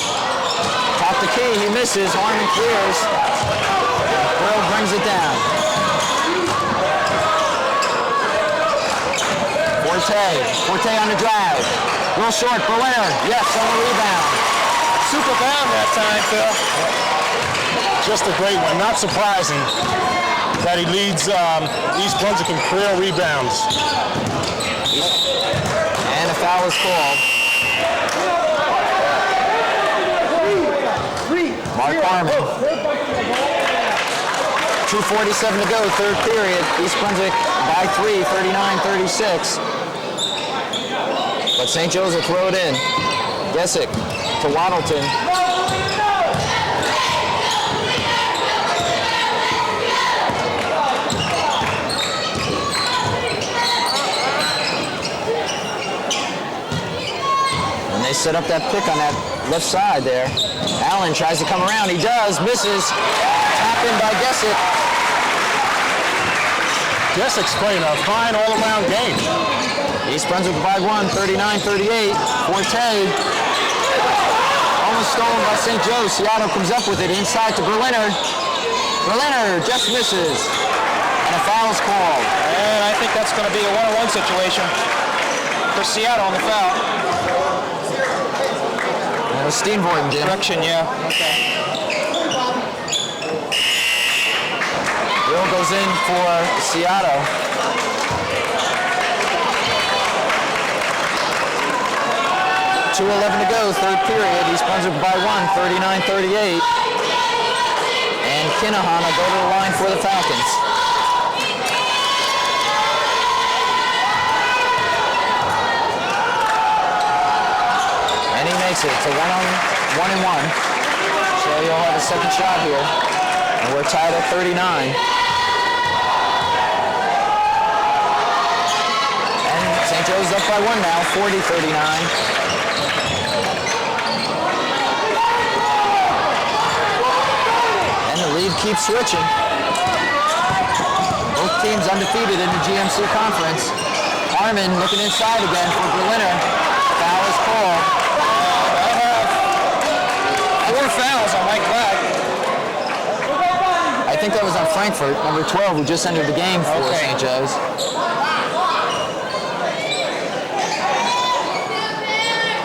Top the key, he misses. Harmon clears. Brill brings it down. Forte on the drive. Real short, Berliner. Yes, on the rebound. Super bound that time, Phil. Just a great one. Not surprising that he leads East Brunswick in career rebounds. And a foul is called. Mark Harmon. 2:47 to go, third period. East Brunswick by 3, 39-36. But St. Joe's will throw it in. Gesick to Waddleton. And they set up that pick on that left side there. Allen tries to come around. He does. Misses. Tap in by Gesick. Gesick's playing a fine all-around game. East Brunswick by 1, 39-38. Forte. Almost stolen by St. Joe. Seattle comes up with it inside to Berliner. Berliner just misses. And a foul is called. And I think that's going to be a one-on-one situation for Seattle on the foul. That was Steenvoorden, Jim. Correction, yeah. Okay. Bill goes in for Seattle. .2:11 to go, third period. East Brunswick by 1, 39-38. And Kinahan will go to the line for the Falcons. And he makes it. It's a one and one. So you'll have a second shot here. And we're tied at 39. And St. Joe's up by 1 now, 40-39. And the lead keeps switching. Both teams undefeated in the GMC conference. Harmon looking inside again for Berliner. Foul is called. I have 4 fouls on Mike Black. I think that was on Frankfurt, number 12, who just entered the game for St. Joe's.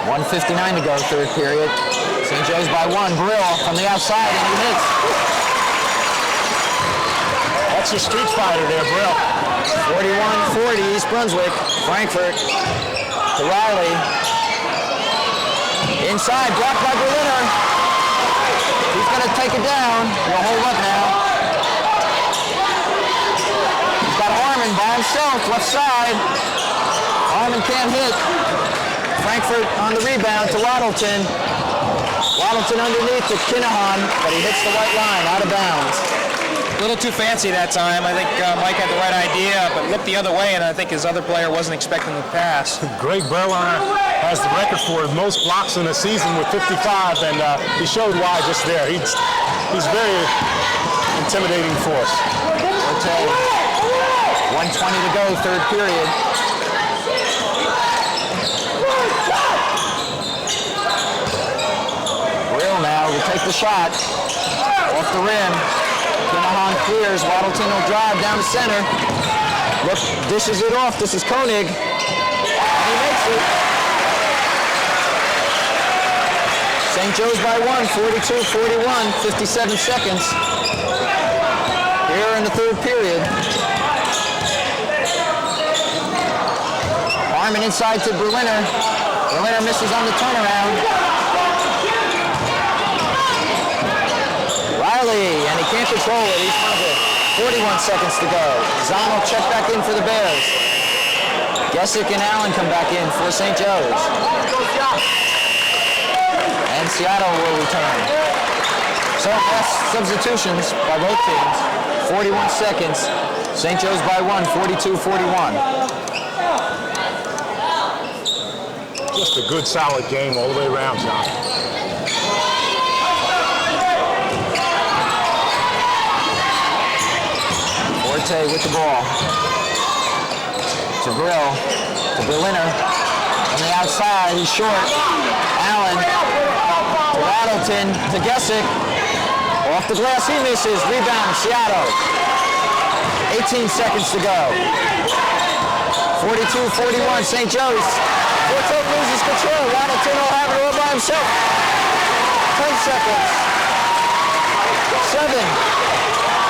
.159 to go, third period. St. Joe's by 1. Brill from the outside, and he hits. That's your street fighter there, Brill. 41-40, East Brunswick. Frankfurt to Riley. Inside, blocked by Berliner. He's going to take it down. He'll hold up now. He's got Harmon by himself, left side. Harmon can't hit. Frankfurt on the rebound to Waddleton. Waddleton underneath to Kinahan, but he hits the white line, out of bounds. A little too fancy that time. I think Mike had the right idea, but looked the other way, and I think his other player wasn't expecting the pass. Greg Berliner has the record for most blocks in a season with 55, and he showed why just there. He's very intimidating force. 1:20 to go, third period. Brill now will take the shot. Off the rim. Kinahan clears. Waddleton will drive down the center. Look, dishes it off. This is Koenig. And he makes it. St. Joe's by 1, 42-41, 57 seconds. Here in the third period. Harmon inside to Berliner. Berliner misses on the turnaround. Riley, and he can't control it. He's 41 seconds to go. Zahn will check back in for the Bears. Gesick and Allen come back in for St. Joe's. And Seattle will return. So last substitutions by both teams. 41 seconds. St. Joe's by 1, 42-41. Just a good, solid game all the way around, John. Forte with the ball. To Brill. To Berliner. On the outside, he's short. Allen. To Waddleton. To Gesick. Off the glass, he misses. Rebound, Seattle. 18 seconds to go. 42-41, St. Joe's. Forte loses control. Waddleton will have it all by himself. 10 seconds. 7.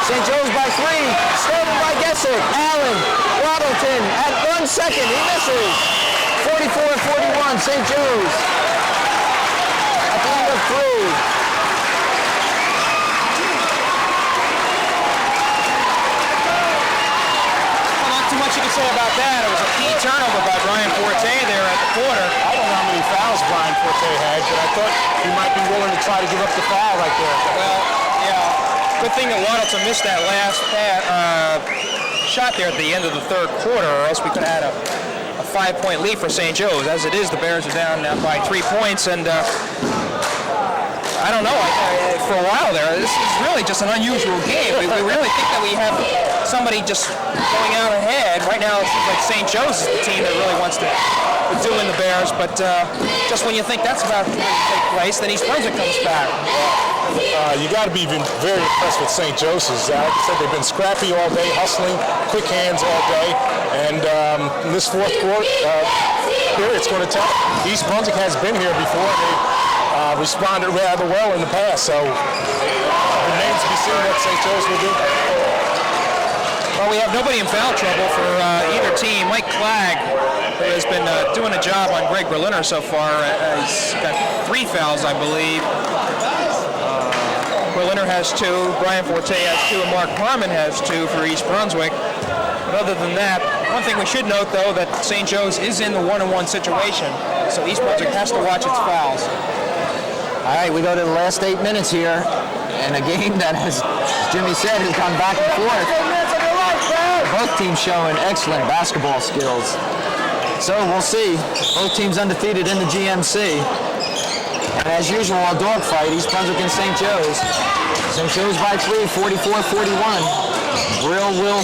St. Joe's by 3. Stolen by Gesick. Allen. Waddleton at 1 second. He misses. 44-41, St. Joe's. At the end of 3. You can say about that. It was a key turnover by Brian Forte there at the quarter. I don't know how many fouls Brian Forte had, but I thought he might be willing to try to give up the foul right there. Well, yeah. Good thing that Waddleton missed that last shot there at the end of the third quarter, or else we could have had a 5-point lead for St. Joe's. As it is, the Bears are down now by 3 points, and I don't know. For a while there, this is really just an unusual game. We really think that we have somebody just going out ahead. Right now, it seems like St. Joe's is the team that really wants to do in the Bears, but just when you think that's about to take place, then East Brunswick comes back. You got to be very impressed with St. Joseph's. Like I said, they've been scrappy all day, hustling, quick hands all day, and in this fourth quarter period, it's going to tell. East Brunswick has been here before. They responded rather well in the past, so it remains to be seen what St. Joe's will do. Well, we have nobody in foul trouble for either team. Mike Clagg, who has been doing a job on Greg Berliner so far, he's got 3 fouls, I believe. Berliner has 2, Brian Forte has 2, and Mark Harmon has 2 for East Brunswick. But other than that, one thing we should note, though, that St. Joe's is in the 1-on-1 situation, so East Brunswick has to watch its fouls. All right, we go to the last 8 minutes here, and a game that, as Jimmy said, has gone back and forth. Both teams showing excellent basketball skills. So we'll see. Both teams undefeated in the GMC. And as usual, a dogfight, East Brunswick and St. Joe's. St. Joe's by 3, 44-41. Brill will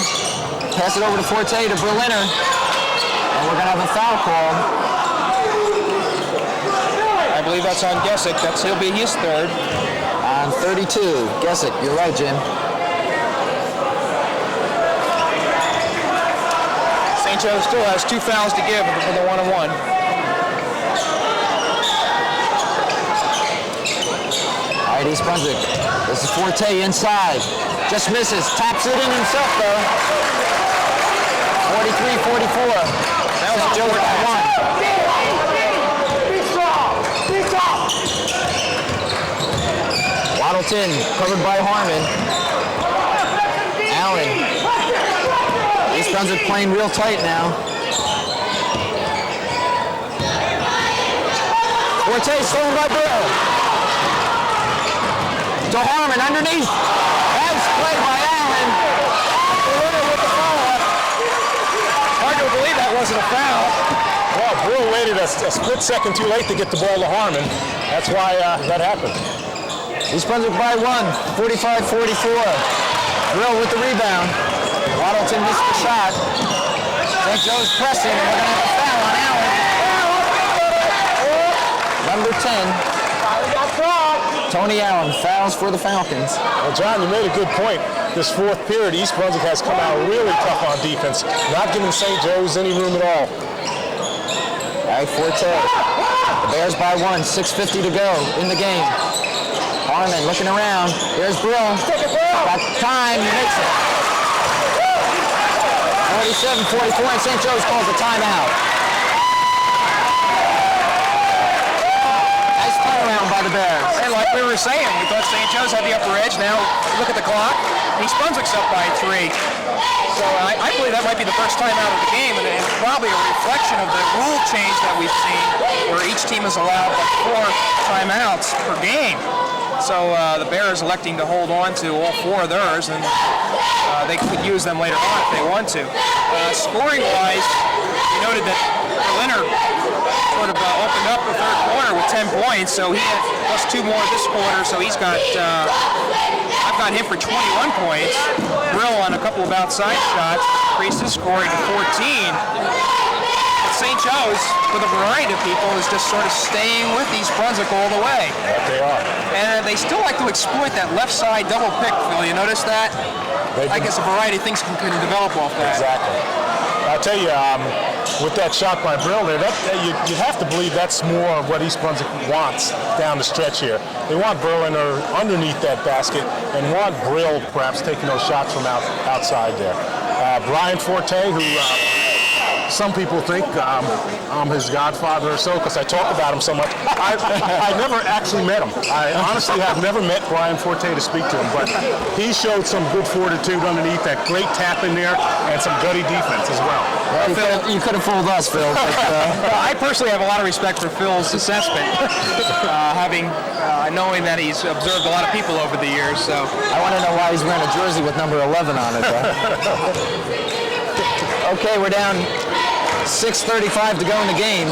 pass it over to Forte to Berliner. And we're going to have a foul call. I believe that's on Gesick. He'll be his third. On 32. Gesick, you're right, Jim. St. Joe still has 2 fouls to give for the 1-on-1. All right, East Brunswick. This is Forte inside. Just misses. Taps it in himself, though. 43-44. That was St. Joe's by 1. Waddleton covered by Harmon. Allen. East Brunswick playing real tight now. Forte stolen by Brill. To Harmon underneath. Nice play by Allen. Berliner with the follow-up. Hard to believe that wasn't a foul. Well, Brill waited a split second too late to get the ball to Harmon. That's why that happened. East Brunswick by 1, 45-44. Brill with the rebound. Waddleton missed the shot. St. Joe's pressing, and we're going to have a foul on Allen. Number 10. Tony Allen fouls for the Falcons. Well, John, you made a good point. This fourth period, East Brunswick has come out really tough on defense, not giving St. Joe's any room at all. All right, Forte. The Bears by 1, 6:50 to go in the game. Harmon looking around. There's Brill. Got time, he makes it. 47-44, and St. Joe's calls a timeout. Nice turnaround by the Bears. And like we were saying, we thought St. Joe's had the upper edge. Now, look at the clock. East Brunswick's up by 3. So I believe that might be the first time out of the game, and probably a reflection of the rule change that we've seen, where each team is allowed like 4 timeouts per game. So the Bears electing to hold on to all 4 of theirs, and they could use them later on if they want to. Scoring-wise, you noted that Berliner sort of opened up the third quarter with 10 points, so he had plus 2 more this quarter, so he's got, I got hit for 21 points. Brill on a couple of outside shots increased his scoring to 14. St. Joe's, with a variety of people, is just sort of staying with East Brunswick all the way. They are. And they still like to exploit that left side double pick, Phil. You notice that? I guess a variety of things can develop off that. Exactly. I'll tell you, with that shot by Brill there, you'd have to believe that's more what East Brunswick wants down the stretch here. They want Berliner underneath that basket and want Brill perhaps taking those shots from outside there. Brian Forte, who some people think I'm his godfather or so because I talk about him so much. I never actually met him. I honestly have never met Brian Forte to speak to him, but he showed some good fortitude underneath, that great tap in there, and some gutty defense as well. You could have fooled us, Phil. But, I personally have a lot of respect for Phil's assessment, knowing that he's observed a lot of people over the years. So I want to know why he's wearing a jersey with number 11 on it, though. Okay, we're down 6:35 to go in the game.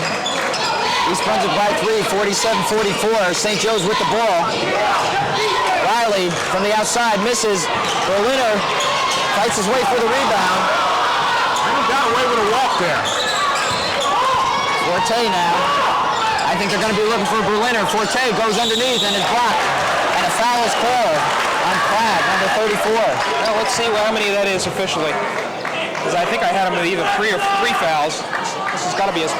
East Brunswick by 3, 47-44. St. Joe's with the ball. Riley from the outside misses. Berliner fights his way for the rebound. He got away with a walk there. Forte now. I think they're going to be looking for Berliner. Forte goes underneath and is blocked. And a foul is called on Platt, number 34. Well, let's see how many that is officially. Because I think I had him with either three fouls. This has got to be his.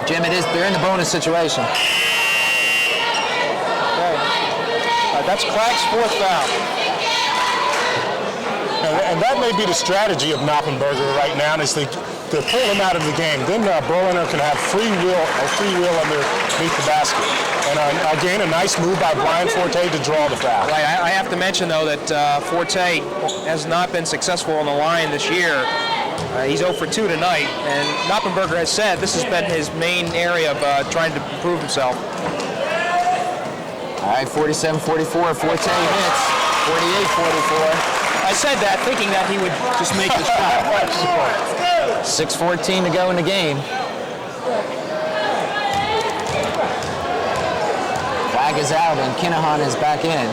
Jim, they're in the bonus situation. Okay. That's Clack's fourth foul. And that may be the strategy of Knoppenberger right now, is to pull him out of the game. Then Berliner can have free will underneath the basket. And again, a nice move by Brian Forte to draw the foul. Right. I have to mention, though, that Forte has not been successful on the line this year. He's 0 for 2 tonight, and Knoppenberger has said this has been his main area of trying to improve himself. All right, 47-44. Forte hits. 48-44. I said that thinking that he would just make the shot. 6:14 to go in the game. Flag is out and Kinahan is back in.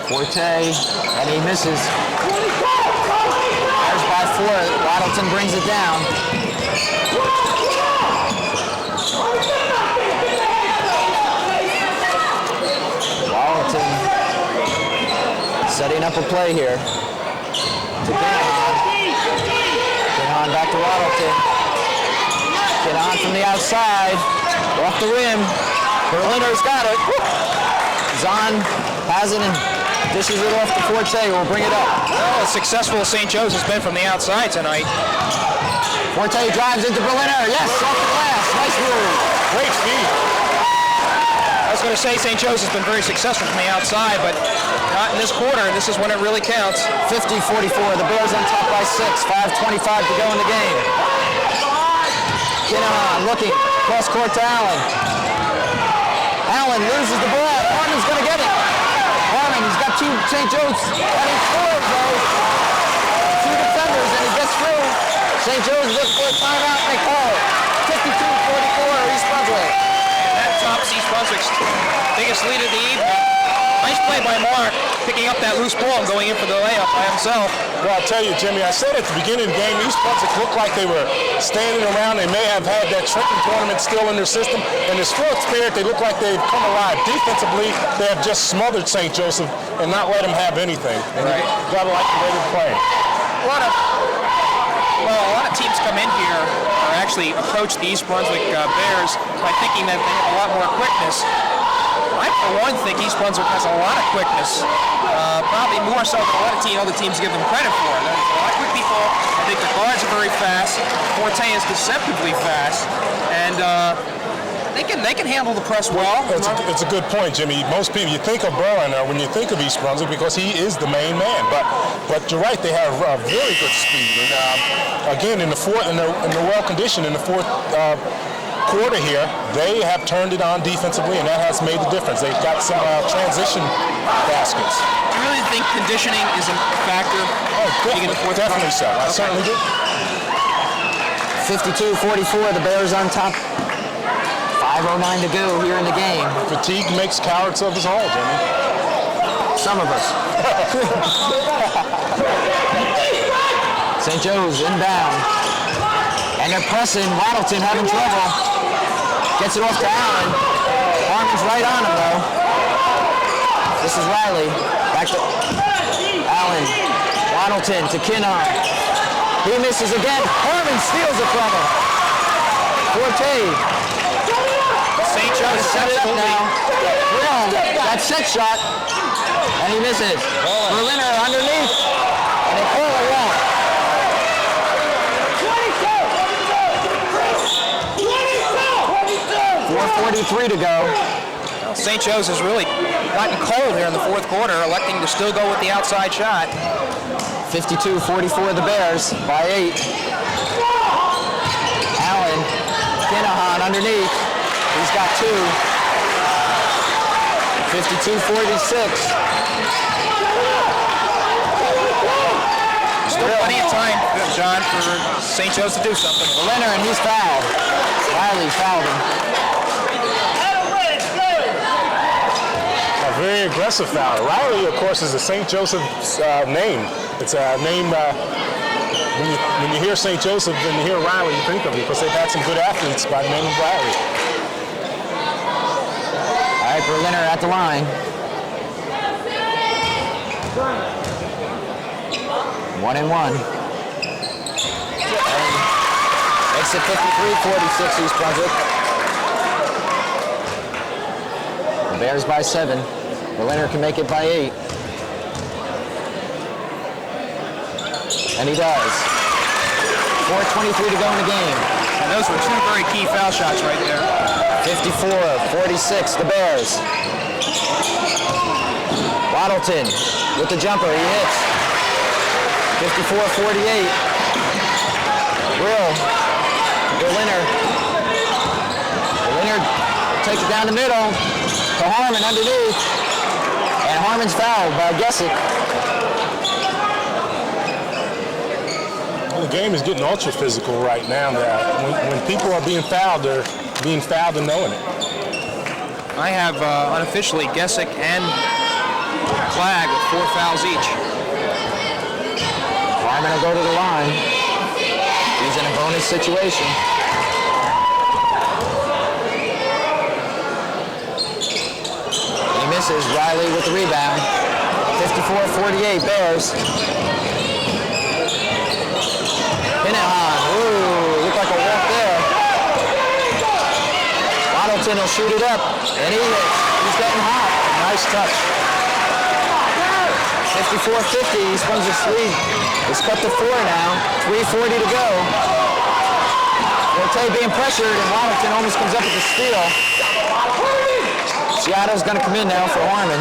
Forte, and he misses. There's by 4. Waddleton brings it down. Waddleton setting up a play here. To Kinahan back to Waddleton. Kinahan from the outside. Off the rim. Berliner's got it. Zahn has it and dishes it off to Forte, who will bring it up. Well, as successful as St. Joe's has been from the outside tonight. Forte drives into Berliner. Yes, off the glass. Nice move. Great feed. I was going to say St. Joe's has been very successful from the outside, but not in this quarter. This is when it really counts. 50-44. The Bears on top by 6. 5:25 to go in the game. Kinahan looking. Cross court to Allen. Allen loses the ball. Harmon's going to get it. Harmon, he's got 2 St. Joe's. And he scores, though. 2 defenders, and he gets through. St. Joe's looking for a timeout, and they call it. 52-44, East Brunswick. And that tops East Brunswick's biggest lead of the evening. Nice play by Mark, picking up that loose ball and going in for the layup by himself. Well, I'll tell you, Jimmy, I said at the beginning of the game, East Brunswick looked like they were standing around. They may have had that Trenton tournament still in their system. In this fourth period, they look like they've come alive. Defensively, they have just smothered St. Joseph and not let them have anything. And right. You gotta like the way they're playing. A lot of teams come in here or actually approach the East Brunswick Bears by thinking that they have a lot more quickness. I, for one, think East Brunswick has a lot of quickness, probably more so than a lot of other teams give them credit for. There's a lot of quick people. I think the guards are very fast. Forte is deceptively fast, and they can handle the press well. It's a good point, Jimmy. Most people, you think of Berliner when you think of East Brunswick because he is the main man. But you're right, they have very good speed. And again, in the fourth, and they're well conditioned in the fourth quarter here. They have turned it on defensively, and that has made the difference. They've got some transition baskets. Do you really think conditioning is a factor? Oh, definitely so. I certainly do. 52-44, the Bears on top. 5:09 to go here in the game. Fatigue makes cowards of us all, Jimmy. Some of us. St. Joe's inbound. And they're pressing. Waddleton having trouble. Gets it off to Allen. Harmon's right on him, though. This is Riley. Back to Allen. Waddleton to Kinnon. He misses again. Harmon steals it from him. Forte. St. Joe's Set it up now. Brown, that set shot. And he misses. Berliner underneath. And they call it wrong. 4:43 to go. St. Joe's has really gotten cold here in the fourth quarter, electing to still go with the outside shot. 52-44 the Bears by 8. Allen, Kinahan underneath. He's got 2. 52-46. Still plenty of time, John, for St. Joe's to do something. Berliner, and he's fouled. Riley fouled him. A very aggressive foul. Riley, of course, is a St. Joseph's name. It's a name, when you hear St. Joseph and you hear Riley, you think of it, because they've had some good athletes by the name of Riley. All right, Berliner at the line. 1-1. Makes it 53-46 East Brunswick. The Bears by 7. Berliner can make it by 8. And he does. 4:23 to go in the game. And those were 2 very key foul shots right there. 54-46, the Bears. Waddleton with the jumper, he hits. 54-48. Brill. Berliner takes it down the middle to Harmon underneath. And Harmon's fouled by Gessick. Well, the game is getting ultra physical right now. When people are being fouled, they're being fouled and knowing it. I have unofficially Gessick and Clag with 4 fouls each. Harmon will go to the line. He's in a bonus situation. And he misses. Riley with the rebound. 54-48 Bears. Kinahan. Ooh, looked like a walk there. Waddleton will shoot it up. And he hits. He's getting hot. Nice touch. 54-50, East Brunswick's lead. It's cut to 4 now. 3:40 to go. Forte being pressured, and Waddleton almost comes up with a steal. Seattle's going to come in now for Harmon.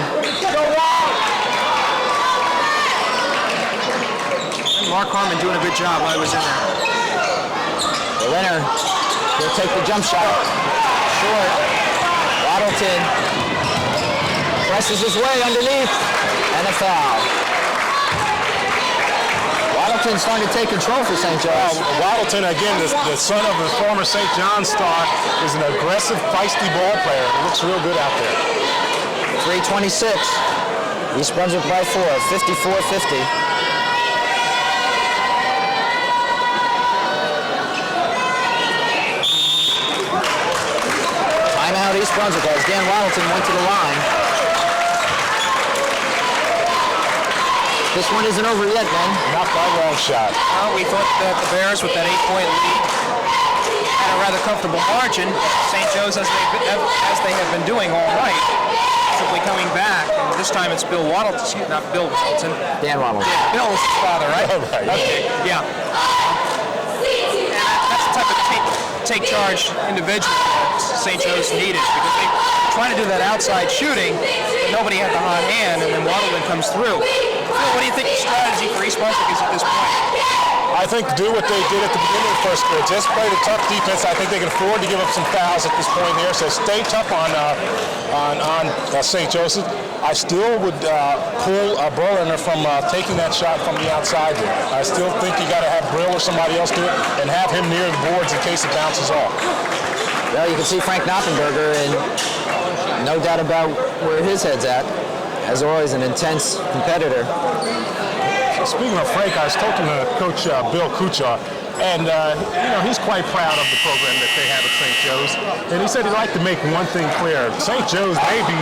Mark Harmon doing a good job while he was in there. Berliner, he'll take the jump shot. Short. Waddleton presses his way underneath. And a foul. Waddleton's starting to take control for St. John's. Waddleton, again, the son of the former St. John's star, is an aggressive, feisty ball player. It looks real good out there. 3:26. East Brunswick by 4, 54-50. Timeout East Brunswick as Dan Waddleton went to the line. This one isn't over yet, man. Not by a long shot. Well, we thought that the Bears, with that 8-point lead, had a rather comfortable margin. St. Joe's, as they have been doing all night, simply coming back. And this time it's Bill Waddleton, not Bill Waddleton. Dan Waddleton. Yeah, Bill's his father, right? Right. Okay, yeah. And that's the type of take charge individual that St. Joe's needed, because they were trying to do that outside shooting, but nobody had the hot hand, and then Waddleton comes through. Phil, what do you think the strategy for East Brunswick is at this point? I think do what they did at the beginning of the first quarter. Just play the tough defense. I think they can afford to give up some fouls at this point here. So stay tough on St. Joseph. I still would pull Berliner from taking that shot from the outside there. I still think you got to have Brill or somebody else do it and have him near the boards in case it bounces off. Well, you can see Frank Knoppenberger, and no doubt about where his head's at. As always, an intense competitor. Speaking of Frank, I was talking to Coach Bill Kuchar, and he's quite proud of the program that they have at St. Joe's. And he said he'd like to make one thing clear. St. Joe's may be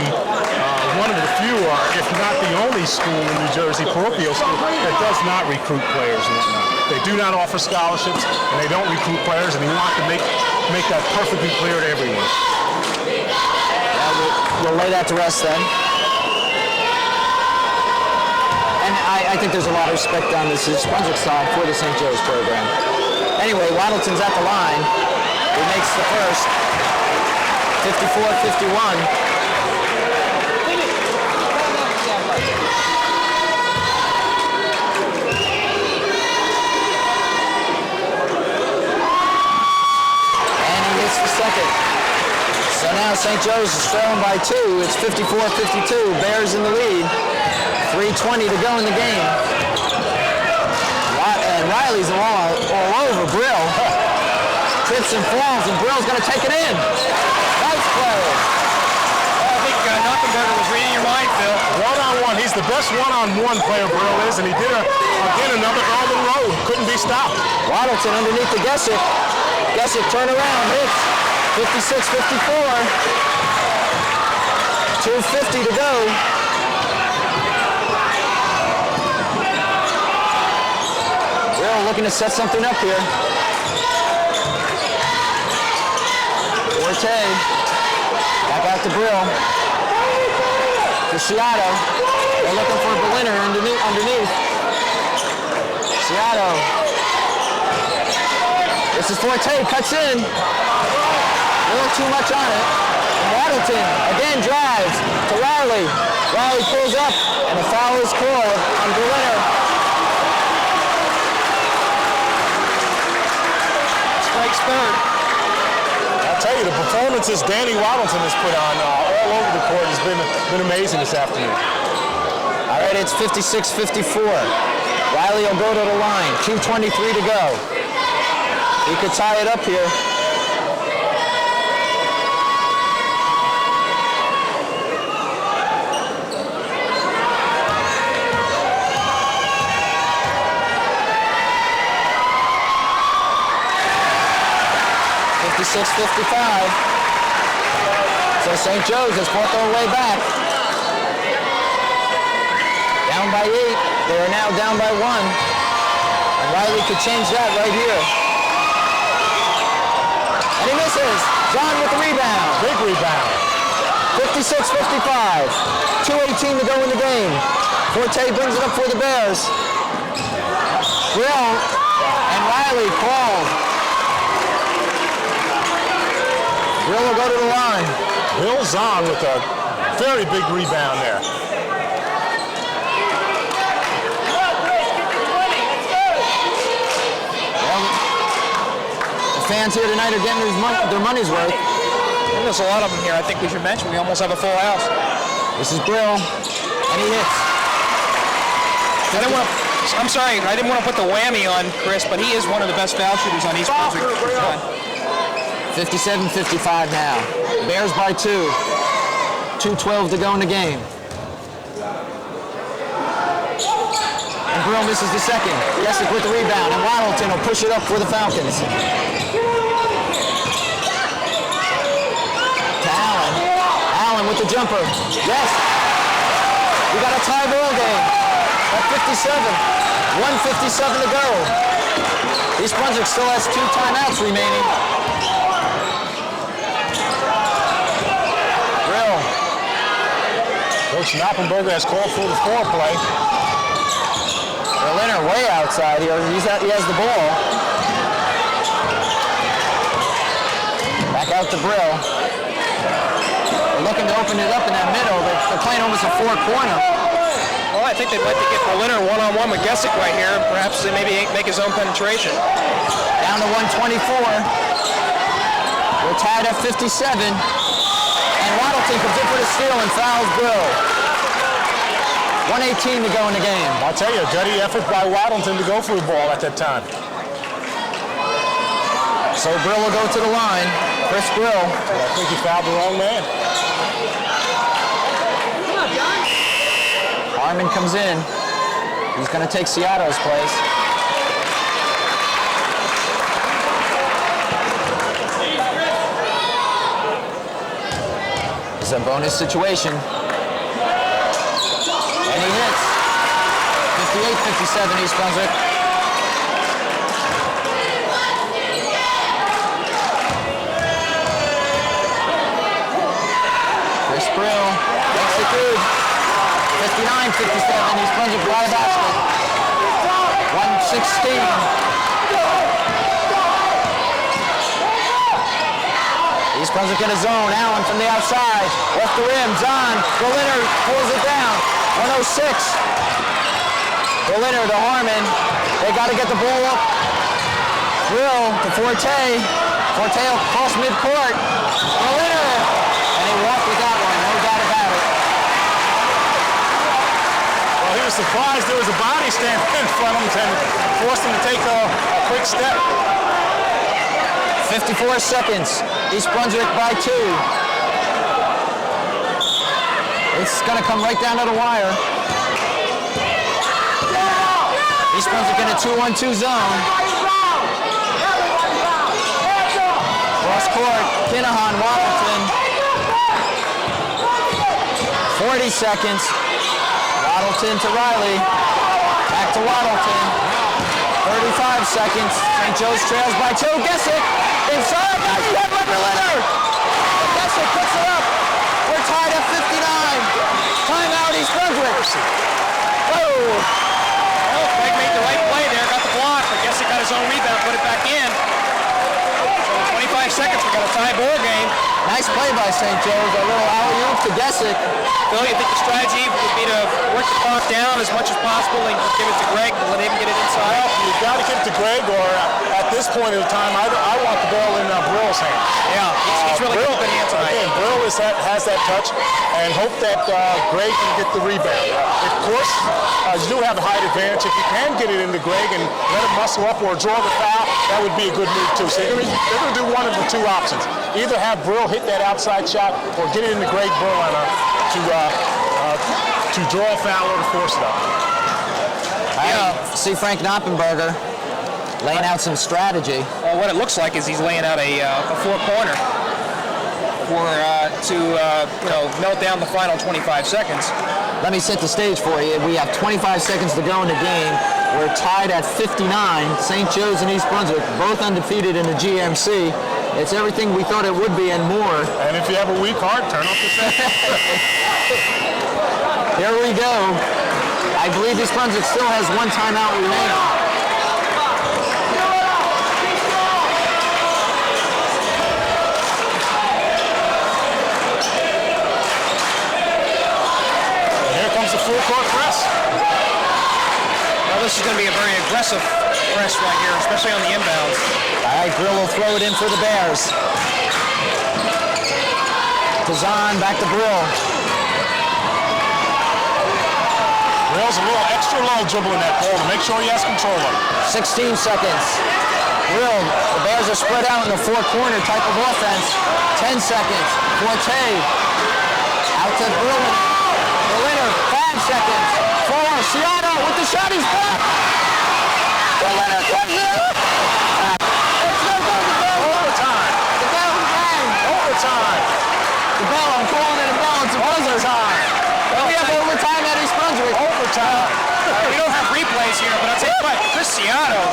one of the few, or if not the only school in New Jersey, parochial school, that does not recruit players and whatnot. They do not offer scholarships, and they don't recruit players, and he wants to make that perfectly clear to everyone. We'll lay that to rest then. And I think there's a lot of respect on this Brunswick side for the St. Joe's program. Anyway, Waddleton's at the line. He makes the first. 54-51. So now St. Joe's is trailing by 2. It's 54-52. Bears in the lead. 3:20 to go in the game. And Riley's all over Brill. Trips and falls, and Brill's going to take it in. Nice play. I think Knoppenberger was reading your mind, Phil. One-on-one. He's the best one-on-one player Brill is, and he did again another early road. Couldn't be stopped. Waddleton underneath the Gessick. Gessick turn around, hits. 56-54. 2:50 to go. Brill looking to set something up here. Forte. Back out to Brill. To Ciato. They're looking for Berliner underneath. Ciato. This is Forte. Cuts in. A little too much on it. Waddleton again drives to Riley. Riley pulls up, and a foul is called on Berliner. Strikes third. I'll tell you, the performances Danny Waddleton has put on all over the court has been amazing this afternoon. All right, it's 56-54. Riley will go to the line. 2:23 to go. He could tie it up here. $56-55. So St. Joe's has fought their way back. Down by 8. They are now down by 1. And Riley could change that right here. And he misses. John with the rebound. Big rebound. 56-55. 2:18 to go in the game. Forte brings it up for the Bears. Brill and Riley called. Brill will go to the line. Bill's on with a very big rebound there. Well, the fans here tonight are getting their money's worth. There's a lot of them here. I think we should mention we almost have a full house. This is Brill, and he hits. I'm sorry, I didn't want to put the whammy on Chris, but he is one of the best foul shooters on East Brunswick. 57-55 now. Bears by 2. 2:12 to go in the game. And Brill misses the second. Jessic with the rebound, and Waddleton will push it up for the Falcons. To Allen. Allen with the jumper. Yes. We got a tie ball game at 57. 1:57 to go. East Brunswick still has 2 timeouts remaining. Brill. Coach Knoppenberger has called for the foreplay. Berliner way outside here. He has the ball. Back out to Brill. They're looking to open it up in that middle. They're playing almost a 4-corner. Well, I think they'd like to get Berliner one-on-one with Gessick right here. Perhaps they maybe make his own penetration. Down to 124. We're tied at 57. And Waddleton comes in for the steal and fouls Brill. 1:18 to go in the game. I'll tell you, a dirty effort by Waddleton to go for the ball at that time. So Brill will go to the line. Chris Brill. I think he fouled the wrong man. Harmon comes in. He's going to take Seattle's place. It's a bonus situation. And he hits. 58-57 East Brunswick. Chris Brill makes it good. 59-57 East Brunswick by a basket. 116. East Brunswick in a zone. Allen from the outside. Off the rim. Zahn. Berliner pulls it down. 106. Berliner to Harmon. They got to get the ball up. Brill to Forte. Forte across midcourt. Berliner. And he walked with that one. No doubt about it. Well, he was surprised there was a body standing in front of him and forced him to take a quick step. 54 seconds. East Brunswick by 2. It's going to come right down to the wire. East Brunswick in a 2-1-2 zone. Cross court, Kinahan, Waddleton. 40 seconds. Waddleton to Riley. Back to Waddleton. 35 seconds. St. Joe's trails by 2. Gessick inside. Nice hit by Berliner. Gessick puts it up. We're tied at 59. Timeout East Brunswick. Whoa. Well, Greg made the right play there, got the block, but Gessick got his own rebound, put it back in. So 25 seconds, we got a tie ball game. Nice play by St. Joe's. A little alley-oop to Gessick. Phil, you think the strategy would be to work the clock down as much as possible and give it to Greg to let him get it inside? Well, you've got to give it to Greg, or at this point in the time, I want the ball in Brill's hands. Yeah, he's really Brill, good hand tonight. Again, Brill has that touch, and hope that Greg can get the rebound. Of course, you do have a height advantage. If you can get it into Greg and let him muscle up or draw the foul, that would be a good move too. So they're going to do one of the two options. Either have Brill hit that outside shot or get it into Greg Berliner to draw a foul or to force it up. I see Frank Knoppenberger laying out some strategy. Well, what it looks like is he's laying out a four-pointer to melt down the final 25 seconds. Let me set the stage for you. We have 25 seconds to go in the game. We're tied at 59. St. Joe's and East Brunswick, both undefeated in the GMC. It's everything we thought it would be and more. And if you have a weak heart, turn off the set. Here we go. I believe East Brunswick still has one timeout remaining. The full court press. Well, this is going to be a very aggressive press right here, especially on the inbounds. All right, Brill will throw it in for the Bears. Kazan back to Brill. Brill's a little extra low dribbling that ball to make sure he has control of it. 16 seconds. Brill, the Bears are spread out in the four-corner type of offense. 10 seconds. Forte out to Berliner. Berliner, 5 seconds. 4. Seattle with the shot. He's back. Berliner comes in. It's no good to go. Overtime. The bell rang. Overtime. The bell, I'm calling it a bell. It's a buzzer. Well, we have overtime at East Brunswick. Overtime. We don't have replays here, but I'll tell you what, Chris Seattle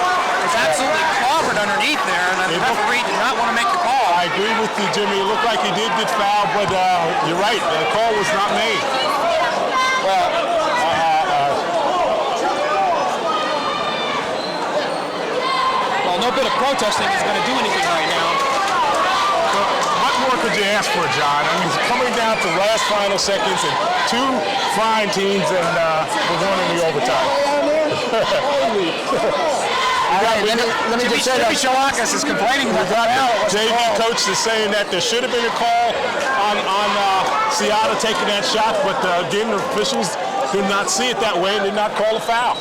is absolutely clobbered underneath there, and the referee did not want to make the call. I agree with you, Jimmy. It looked like he did get fouled, but you're right. The call was not made. Well, no bit of protesting is going to do anything right now. What more could you ask for, John? I mean, it's coming down to last final seconds and two fine teams, and we're going in the overtime. All right, let me just say that. Jimmy Shalakas is complaining about that. JV coach is saying that there should have been a call on Seattle taking that shot, but again, the officials did not see it that way and did not call a foul.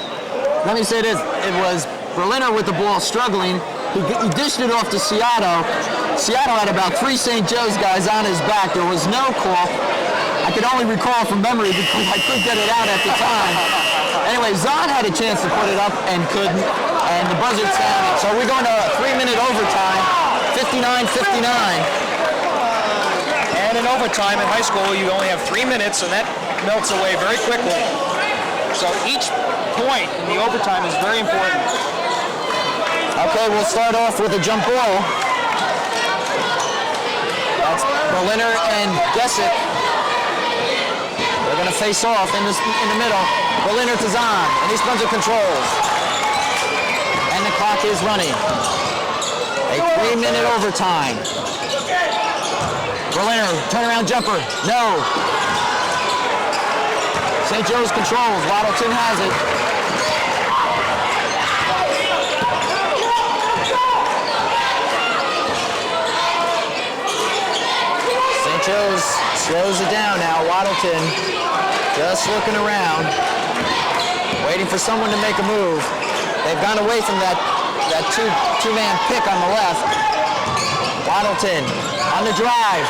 Let me say this. It was Berliner with the ball struggling. He dished it off to Seattle. Seattle had about 3 St. Joe's guys on his back. There was no call. I could only recall from memory because I couldn't get it out at the time. Anyway, Zahn had a chance to put it up and couldn't, and the buzzer sounded. So we're going to a 3-minute overtime, 59-59. And in overtime in high school, you only have 3 minutes, and that melts away very quickly. So each point in the overtime is very important. Okay, we'll start off with a jump ball. That's Berliner and Gessick. They're going to face off in the middle. Berliner to Zahn, and East Brunswick controls. And the clock is running. A 3-minute overtime. Berliner, turnaround jumper. No. St. Joe's controls. Waddleton has it. St. Joe's slows it down now. Waddleton just looking around, waiting for someone to make a move. They've gone away from that two-man pick on the left. Waddleton on the drive.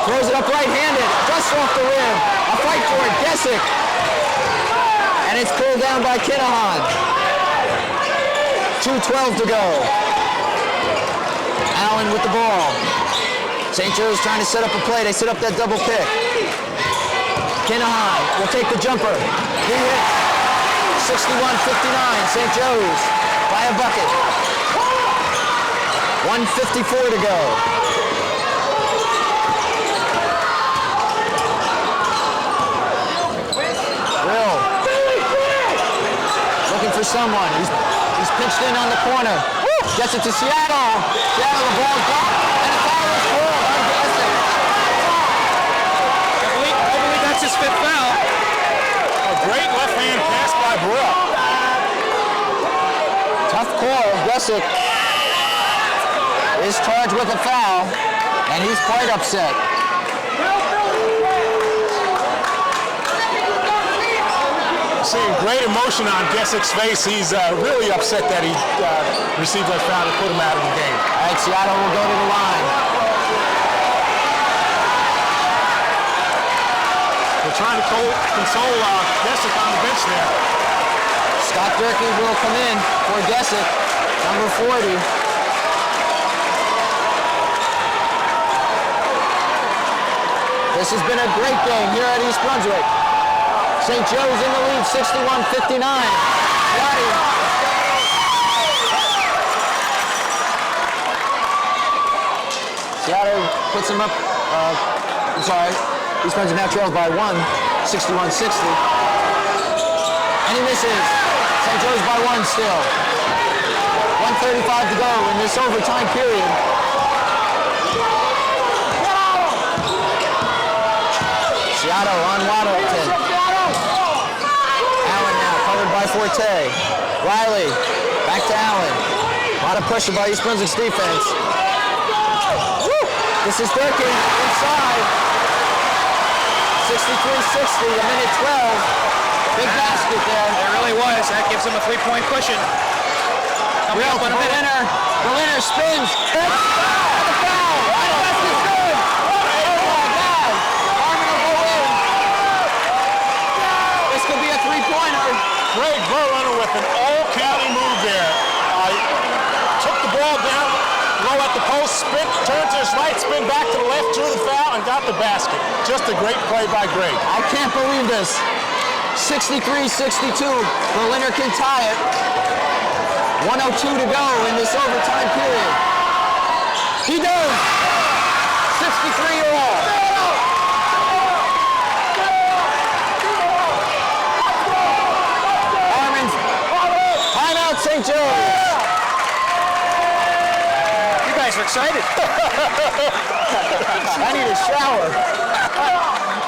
Throws it up right-handed, just off the rim. A fight for it, Gessick. And it's pulled down by Kinahan. 2:12 to go. Allen with the ball. St. Joe's trying to set up a play. They set up that double pick. Kinahan will take the jumper. He hits. 61-59, St. Joe's by a bucket. 1:54 to go. Looking for someone. He's pitched in on the corner. Gets it to Seattle. Seattle, the ball's blocked, and a foul is called on Gessick. I believe that's his 5th foul. A great left-hand pass by Brook. Tough call. Gessick is charged with a foul, and he's quite upset. Seeing great emotion on Gessick's face. He's really upset that he received that foul and put him out of the game. All right, Seattle will go to the line. They're trying to console Gessick on the bench there. Scott Durkee will come in for Gessick, number 40. This has been a great game here at East Brunswick. St. Joe's in the lead, 61-59. Seattle puts him up, East Brunswick now trails by 1, 61-60. And he misses. St. Joe's by 1 still. 1:35 to go in this overtime period. Seattle on Waddleton. Allen now covered by Forte. Riley back to Allen. A lot of pressure by East Brunswick's defense. Woo! This is Durkee inside. 63-60, a minute 12. Big basket there. It really was. That gives him a 3-point cushion. Coming up in a minute. Berliner spins. And the foul. And the basket's good. Oh my God. Harmon will go in. This could be a 3-pointer. Greg Berliner with an all-county move there. Took the ball down, low at the post, spin, turned to his right, spin back to the left, drew the foul, and got the basket. Just a great play by Greg. I can't believe this. 63-62. Berliner can tie it. 1:02 to go in this overtime period. He does. 63 all. Harmon's timeout, St. Joe's. You guys are excited. I need a shower.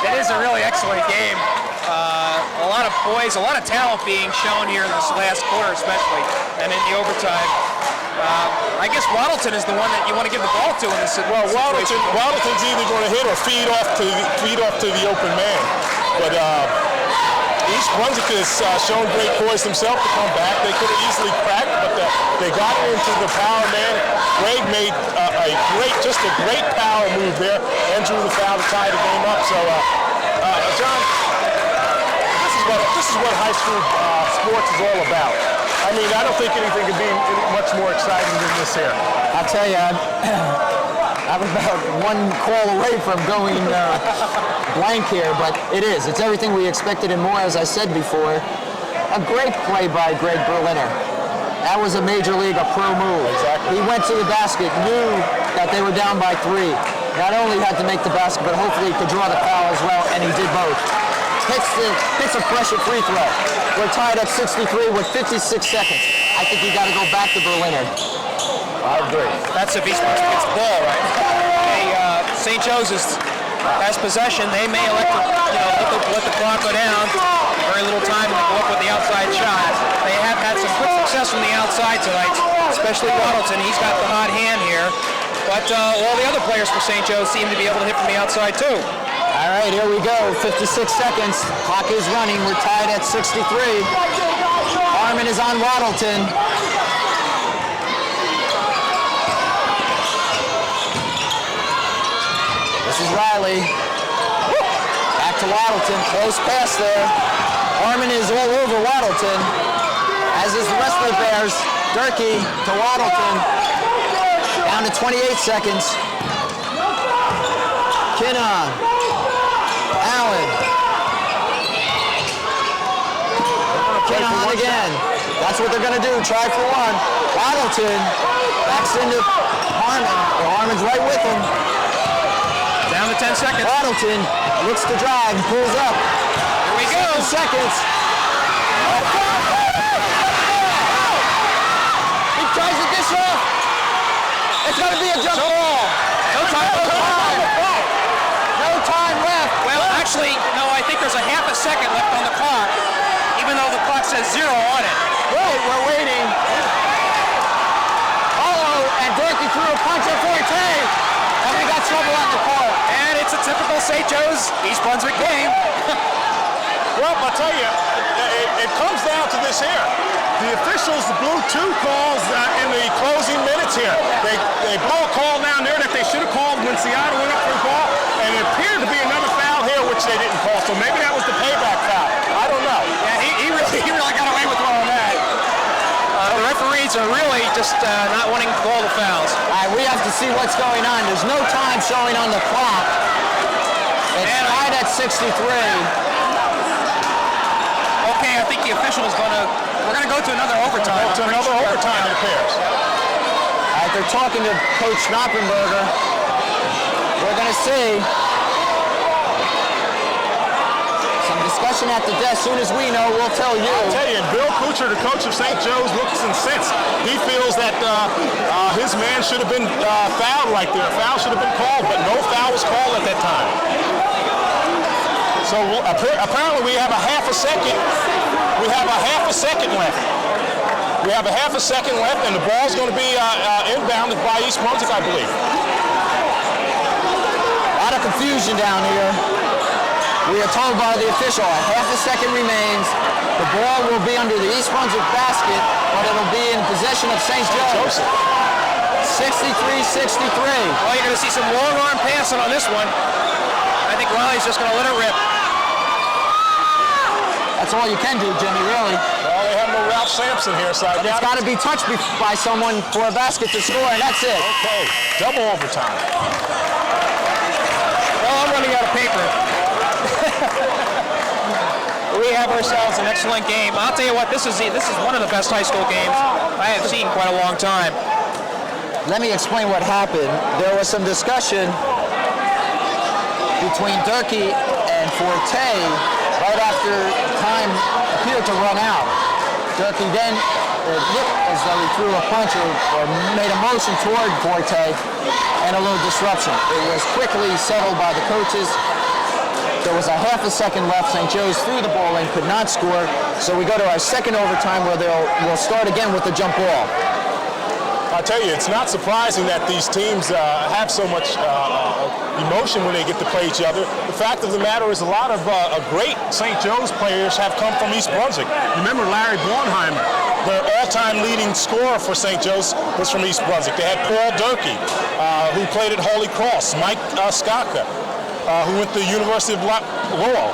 It is a really excellent game. A lot of poise, a lot of talent being shown here in this last quarter especially, and in the overtime. I guess Waddleton is the one that you want to give the ball to in this situation. Well, Waddleton's either going to hit or feed off to the open man. But East Brunswick has shown great poise themselves to come back. They could have easily cracked, but they got into the power man. Greg made just a great power move there and drew the foul to tie the game up. So, John, this is what high school sports is all about. I mean, I don't think anything could be much more exciting than this here. I'll tell you, I'm about one call away from going blank here, but it is. It's everything we expected and more, as I said before. A great play by Greg Berliner. That was a major league, a pro move. Exactly. He went to the basket, knew that they were down by 3. Not only had to make the basket, but hopefully he could draw the foul as well, and he did both. Hits a pressure free throw. We're tied at 63 with 56 seconds. I think you got to go back to Berliner. I agree. That's if East Brunswick gets the ball, right? St. Joseph's has possession. They may elect to let the clock go down. Very little time to go up with the outside shot. They have had some good success from the outside tonight, especially Waddleton. He's got the hot hand here. But all the other players for St. Joe seem to be able to hit from the outside too. All right, here we go. 56 seconds. Clock is running. We're tied at 63. Harmon is on Waddleton. This is Riley. Back to Waddleton. Close pass there. Harmon is all over Waddleton, as is the rest of the Bears. Durkee to Waddleton. Down to 28 seconds. Kinnon. Allen. Kinnon again. That's what they're going to do. Try for one. Waddleton backs into Harmon. Harmon's right with him. Down to 10 seconds. Waddleton looks to drive, pulls up. Here we go. 7 seconds. He tries to dish off. It's going to be a jump ball. No time. No time left. Well, actually, no, I think there's a half a second left on the clock, even though the clock says 0 on it. Right, we're waiting. And Durkee threw a punch at Forte. And we got trouble on the court. And it's a typical St. Joe's East Brunswick game. Well, I'll tell you, it comes down to this here. The officials blew 2 calls in the closing minutes here. They blew a call down there that they should have called when Seattle went up for the ball, and it appeared to be another foul here, which they didn't call. So maybe that was the payback foul. I don't know. Yeah, he really got away with one on that. The referees are really just not wanting to call the fouls. All right, we have to see what's going on. There's no time showing on the clock. It's tied at 63. Okay, I think the official is we're going to go to another overtime. To another overtime, it appears. All right, they're talking to Coach Schnappenberger. We're going to see some discussion at the desk. As soon as we know, we'll tell you. I'll tell you, and Bill Kuchar, the coach of St. Joe's, looks incensed. He feels that his man should have been fouled right there. A foul should have been called, but no foul was called at that time. So apparently we have a half a second. We have a half a second left. We have a half a second left, and the ball's going to be inbounded by East Brunswick, I believe. A lot of confusion down here. We are told by the official a half a second remains. The ball will be under the East Brunswick basket, but it'll be in possession of St. Joe's. 63-63. Well, you're going to see some long arm passing on this one. I think Riley's just going to let it rip. That's all you can do, Jimmy, really. Well, they have no Ralph Sampson here, so But it's got to be touched by someone for a basket to score, and that's it. Okay, double overtime. Well, I'm running out of paper. We have ourselves an excellent game. I'll tell you what, this is one of the best high school games I have seen in quite a long time. Let me explain what happened. There was some discussion between Durkee and Forte right after time appeared to run out. Durkee then looked as though he threw a punch or made a motion toward Forte, and a little disruption. It was quickly settled by the coaches. There was a half a second left. St. Joe's threw the ball in, could not score. So we go to our second overtime where we'll start again with the jump ball. I'll tell you, it's not surprising that these teams have so much emotion when they get to play each other. The fact of the matter is a lot of great St. Joe's players have come from East Brunswick. Remember Larry Bornheimer, the all-time leading scorer for St. Joe's was from East Brunswick. They had Paul Durkee, who played at Holy Cross, Mike Skaka, who went to the University of Lowell.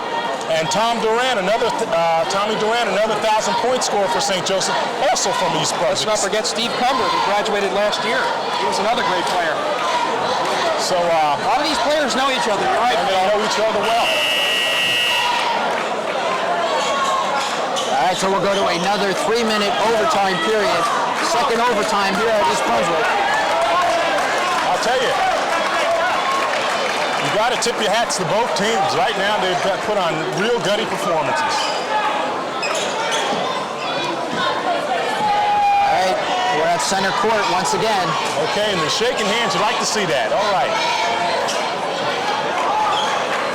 And Tommy Duran, another 1,000-point scorer for St. Joseph, also from East Brunswick. Let's not forget Steve Cumber, who graduated last year. He was another great player. So a lot of these players know each other, right? And they know each other well. All right, so we'll go to another 3-minute overtime period. Second overtime here at East Brunswick. I'll tell you, you got to tip your hats to both teams. Right now, they've put on real gutty performances. All right, we're at center court once again. Okay, and they're shaking hands. You like to see that. All right.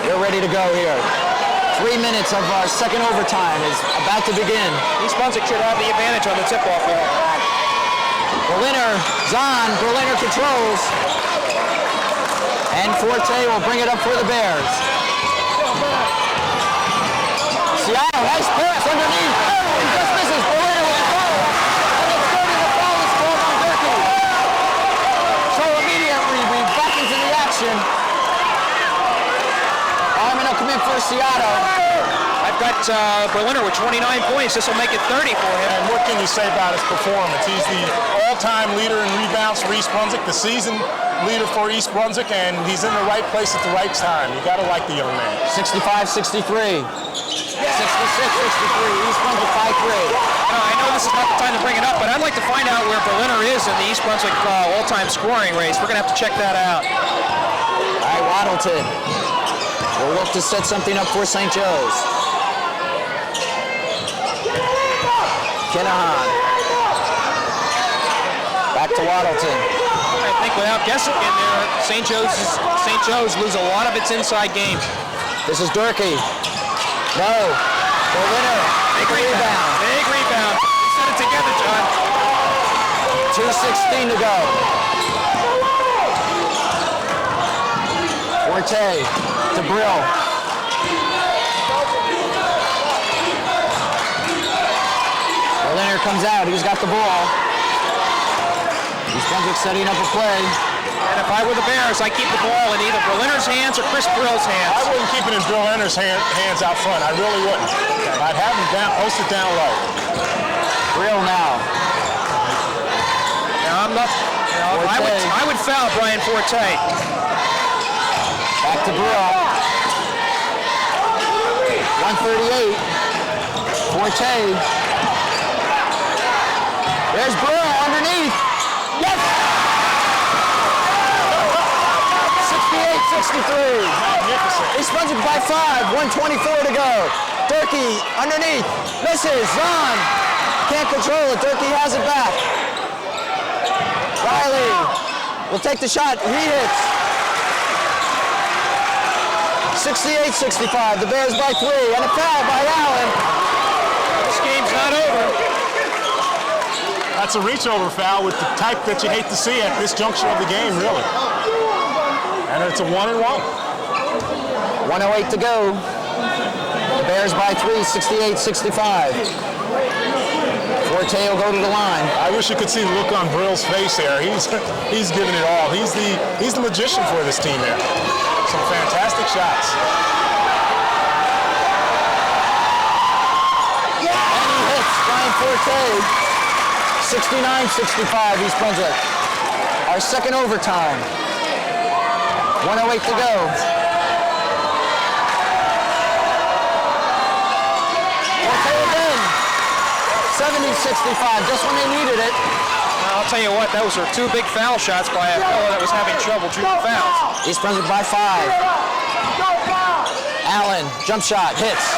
We're ready to go here. 3 minutes of our second overtime is about to begin. East Brunswick should have the advantage on the tip-off here. Berliner, Zahn, Berliner controls. And Forte will bring it up for the Bears. Seattle, nice pass underneath. Oh, he just misses. Berliner with the foul. And it's 30 to foul is called on Durkee. So immediately we back into the action. Armin will come in for Seattle. I've got Berliner with 29 points. This will make it 30 for him. And what can you say about his performance? He's the all-time leader in rebounds for East Brunswick, the season leader for East Brunswick, and he's in the right place at the right time. You got to like the young man. 65-63. 66-63. East Brunswick 5-3. I know this is not the time to bring it up, but I'd like to find out where Berliner is in the East Brunswick all-time scoring race. We're going to have to check that out. All right, Waddleton will look to set something up for St. Joe's. Kinahan. Back to Waddleton. I think without Gessick in there, St. Joe's lose a lot of its inside game. This is Durkee. No. Berliner. Big rebound. Big rebound. Set it together, John. 2:16 to go. Forte to Brill. Berliner comes out. He's got the ball. East Brunswick setting up a play. And if I were the Bears, I'd keep the ball in either Berliner's hands or Chris Brill's hands. I wouldn't keep it in Berliner's hands out front. I really wouldn't. I'd have him posted down low. Brill now. Now I'm not. I would foul Brian Forte. Back to Brill. 138. Forte. There's Brill underneath. Yes! 68-63. East Brunswick by 5. 1:24 to go. Durkee underneath. Misses. Zahn. Can't control it. Durkee has it back. Riley will take the shot. He hits. 68-65. The Bears by 3. And a foul by Allen. This game's not over. That's a reach-over foul with the type that you hate to see at this juncture of the game, really. And it's a 1-1. 1:08 to go. The Bears by 3, 68-65. Forte will go to the line. I wish you could see the look on Brill's face there. He's giving it all. He's the magician for this team there. Some fantastic shots. And he hits Brian Forte. 69-65 East Brunswick. Our second overtime. 1:08 to go. Forte again. 70-65, just when they needed it. I'll tell you what, those are two big foul shots by a fellow that was having trouble shooting fouls. East Brunswick by 5. Allen, jump shot, hits.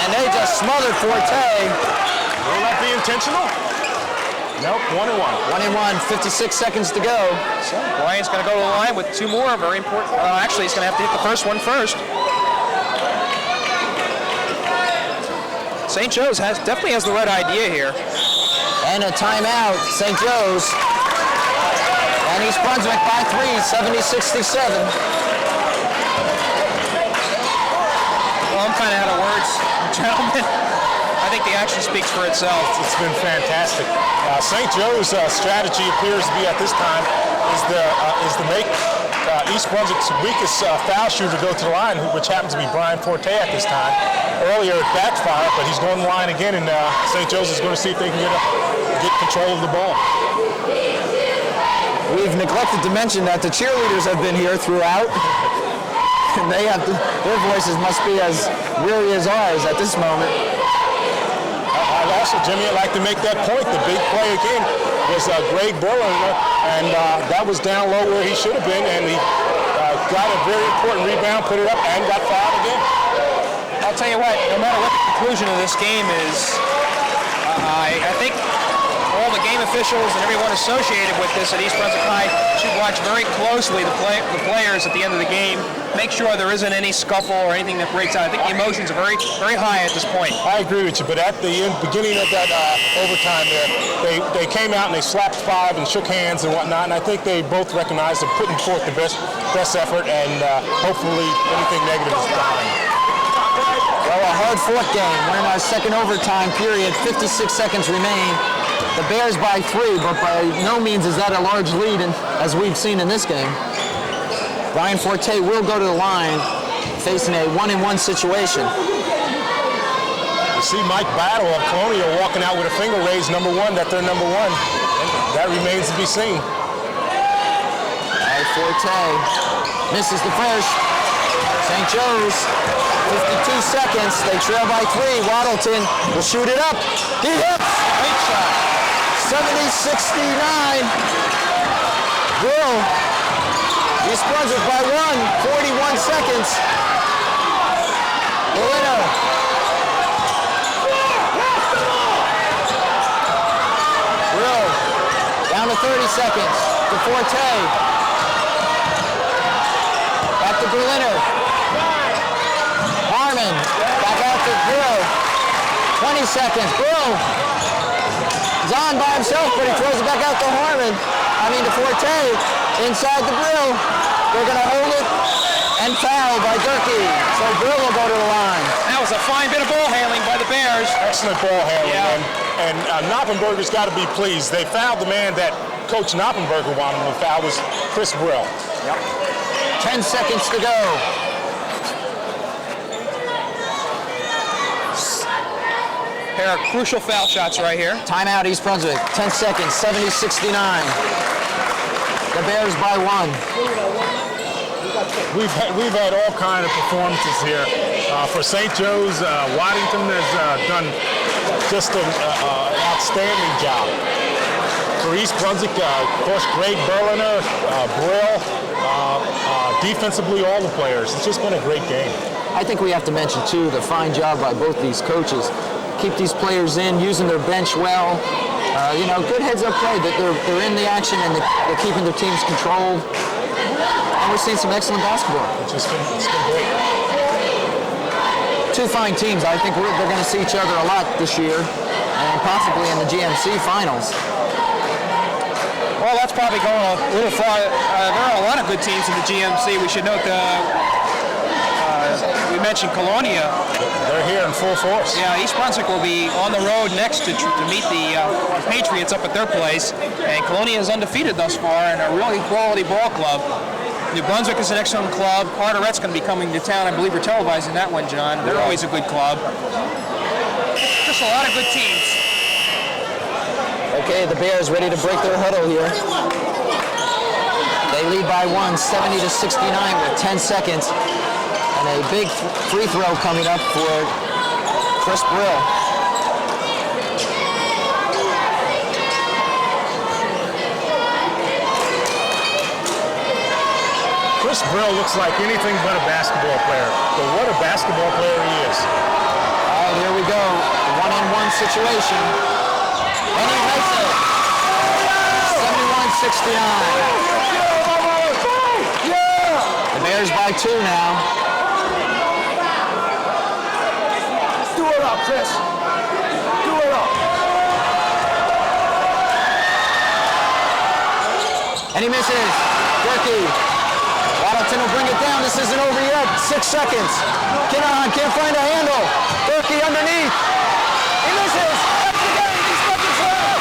And they just smothered Forte. Will that be intentional? Nope, 1-1. 1-1, 56 seconds to go. So Brian's going to go to the line with two more very important. Actually, he's going to have to hit the first one first. St. Joe's definitely has the right idea here. And a timeout, St. Joe's. And East Brunswick by 3, 70-67. Well, I'm kind of out of words, gentlemen. I think the action speaks for itself. It's been fantastic. St. Joe's strategy appears to be at this time is to make East Brunswick's weakest foul shooter go to the line, which happens to be Brian Forte at this time. Earlier it backfired, but he's going to the line again, and St. Joe's is going to see if they can get control of the ball. We've neglected to mention that the cheerleaders have been here throughout, and their voices must be as weary as ours at this moment. I'd also, Jimmy, I'd like to make that point. The big play again was Greg Berliner, and that was down low where he should have been, and he got a very important rebound, put it up, and got fouled again. I'll tell you what, no matter what the conclusion of this game is, I think all the game officials and everyone associated with this at East Brunswick High should watch very closely the players at the end of the game. Make sure there isn't any scuffle or anything that breaks out. I think the emotions are very, very high at this point. I agree with you, but at the beginning of that overtime there, they came out and they slapped five and shook hands and whatnot, and I think they both recognized they're putting forth the best effort, and hopefully anything negative is behind. Well, a hard-fought game. We're in our second overtime period. 56 seconds remain. The Bears by 3, but by no means is that a large lead, as we've seen in this game. Brian Forte will go to the line, facing a 1-and-1 situation. You see Mike Battle of Colonial walking out with a finger raised, number one, that they're number one. And that remains to be seen. Forte misses the first. St. Joe's, 52 seconds. They trail by 3. Waddleton will shoot it up. He hits. Great shot. 70-69. Will. East Brunswick by 1. 41 seconds. The winner. Will. Down to 30 seconds. To Forte. Back to Berliner. Harmon. Back out to Brill. 20 seconds. Brill. He's on by himself, but he throws it back out to Harmon. To Forte. Inside the Brill. They're going to hold it and foul by Durkee. So Brill will go to the line. That was a fine bit of ball handling by the Bears. Excellent ball handling. Yeah. And Knoppenberger's got to be pleased. They fouled the man that Coach Knoppenberger wanted him to foul, was Chris Brill. Yep. 10 seconds to go. Pair of crucial foul shots right here. Timeout, East Brunswick. 10 seconds, 70-69. The Bears by 1. We've had all kinds of performances here. For St. Joe's, Waddington has done just an outstanding job. For East Brunswick, of course, Greg Berliner, Brill, defensively, all the players. It's just been a great game. I think we have to mention, too, the fine job by both these coaches. Keep these players in, using their bench well. Good heads-up play. That they're in the action and they're keeping their teams controlled. And we're seeing some excellent basketball. It's been great. Two fine teams. I think they're going to see each other a lot this year, and possibly in the GMC finals. Well, that's probably going a little far. There are a lot of good teams in the GMC. We should note we mentioned Colonia. They're here in full force. Yeah, East Brunswick will be on the road next to meet the Patriots up at their place. And Colonia is undefeated thus far and a really quality ball club. New Brunswick is an excellent club. Carteret's going to be coming to town. I believe we're televising that one, John. They're always a good club. Just a lot of good teams. Okay, the Bears ready to break their huddle here. They lead by 1, 70-69 with 10 seconds. And a big free throw coming up for Chris Brill. Chris Brill looks like anything but a basketball player. But what a basketball player he is. All right, here we go. 1-on-1 situation. And he makes it. 71-69. The Bears by 2 now. Do it up, Chris. And he misses. Berkey. Waddleton will bring it down. This isn't over yet. 6 seconds. Kinahan can't find a handle. Berkey underneath. He misses. That's the game. He's fucking through.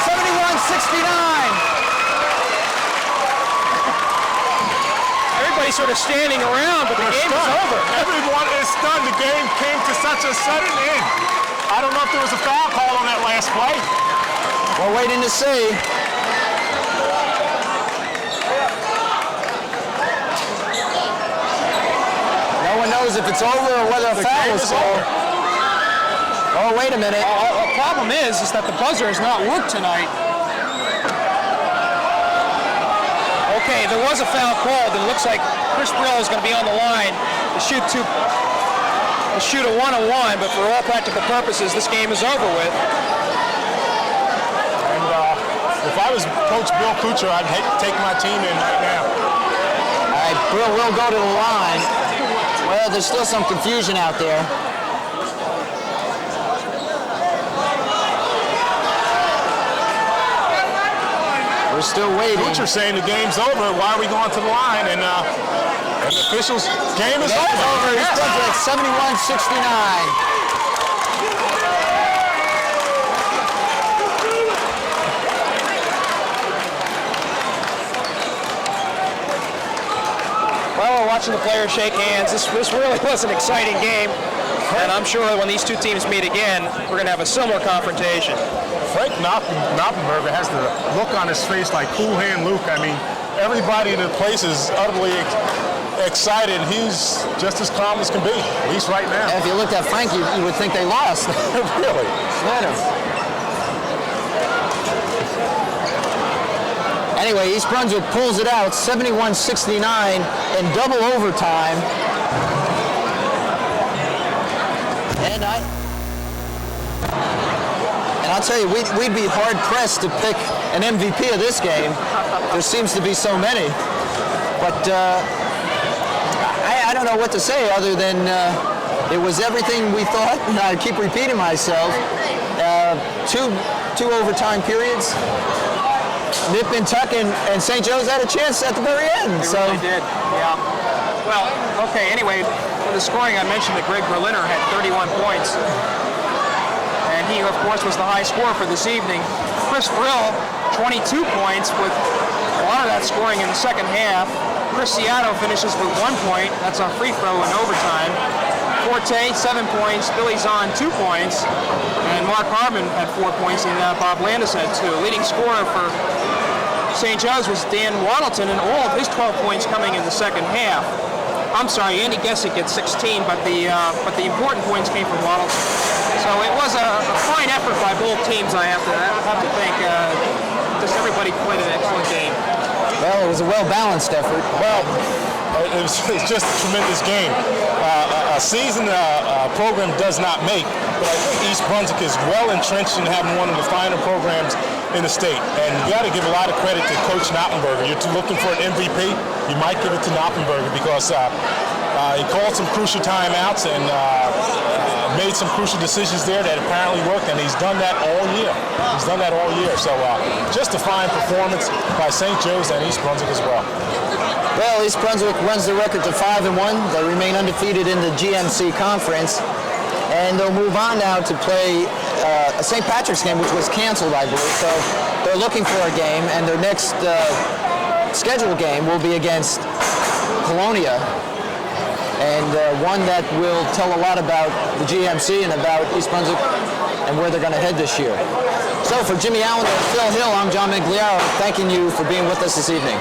71-69. Everybody's sort of standing around, but the game is over. Everyone is stunned. The game came to such a sudden end. I don't know if there was a foul call on that last play. We're waiting to see. No one knows if it's over or whether a foul was called. Oh, wait a minute. The problem is that the buzzer has not worked tonight. Okay, there was a foul called, and it looks like Chris Brill is going to be on the line to shoot a one-on-one, but for all practical purposes, this game is over with. And if I was Coach Bill Kuchar, I'd take my team in right now. All right, Brill will go to the line. Well, there's still some confusion out there. We're still waiting. Kuchar's saying the game's over. Why are we going to the line? And the officials, game is over. It's Brunswick, 71-69. Well, we're watching the players shake hands. This really was an exciting game, and I'm sure when these two teams meet again, we're going to have a similar confrontation. Frank Knoppenberger has the look on his face like Cool Hand Luke. I mean, everybody in the place is utterly excited. He's just as calm as can be, at least right now. If you looked at Frank, you would think they lost. Really? Let him. Anyway, East Brunswick pulls it out, 71-69 in double overtime. And I'll tell you, we'd be hard-pressed to pick an MVP of this game. There seems to be so many. But I don't know what to say other than it was everything we thought, and I keep repeating myself. Two overtime periods. Nip and tuck, and St. Joe's had a chance at the very end. They really did, yeah. Well, okay, anyway, for the scoring, I mentioned that Greg Berliner had 31 points. And he, of course, was the high scorer for this evening. Chris Brill, 22 points with a lot of that scoring in the second half. Chris Ciato finishes with 1 point. That's on free throw in overtime. Forte, 7 points. Billy Zahn, 2 points. And Mark Harmon had 4 points, and Bob Landis had 2. Leading scorer for St. Joe's was Dan Waddleton, and all of his 12 points coming in the second half. I'm sorry, Andy Gessick at 16, but the important points came from Waddleton. So it was a fine effort by both teams, I have to think. Just everybody played an excellent game. Well, it was a well-balanced effort. Well, it's just a tremendous game. A season program does not make, but I think East Brunswick is well entrenched in having one of the finer programs in the state. And you got to give a lot of credit to Coach Knoppenberger. You're looking for an MVP, you might give it to Knoppenberger because he called some crucial timeouts and made some crucial decisions there that apparently worked, and he's done that all year. So just a fine performance by St. Joe's and East Brunswick as well. Well, East Brunswick runs the record to 5-1. They remain undefeated in the GMC conference, and they'll move on now to play a St. Patrick's game, which was canceled, I believe. So they're looking for a game, and their next scheduled game will be against Colonia, and one that will tell a lot about the GMC and about East Brunswick and where they're going to head this year. So for Jimmy Allinder and Phil Hill, I'm John Meggiolaro, thanking you for being with us this evening.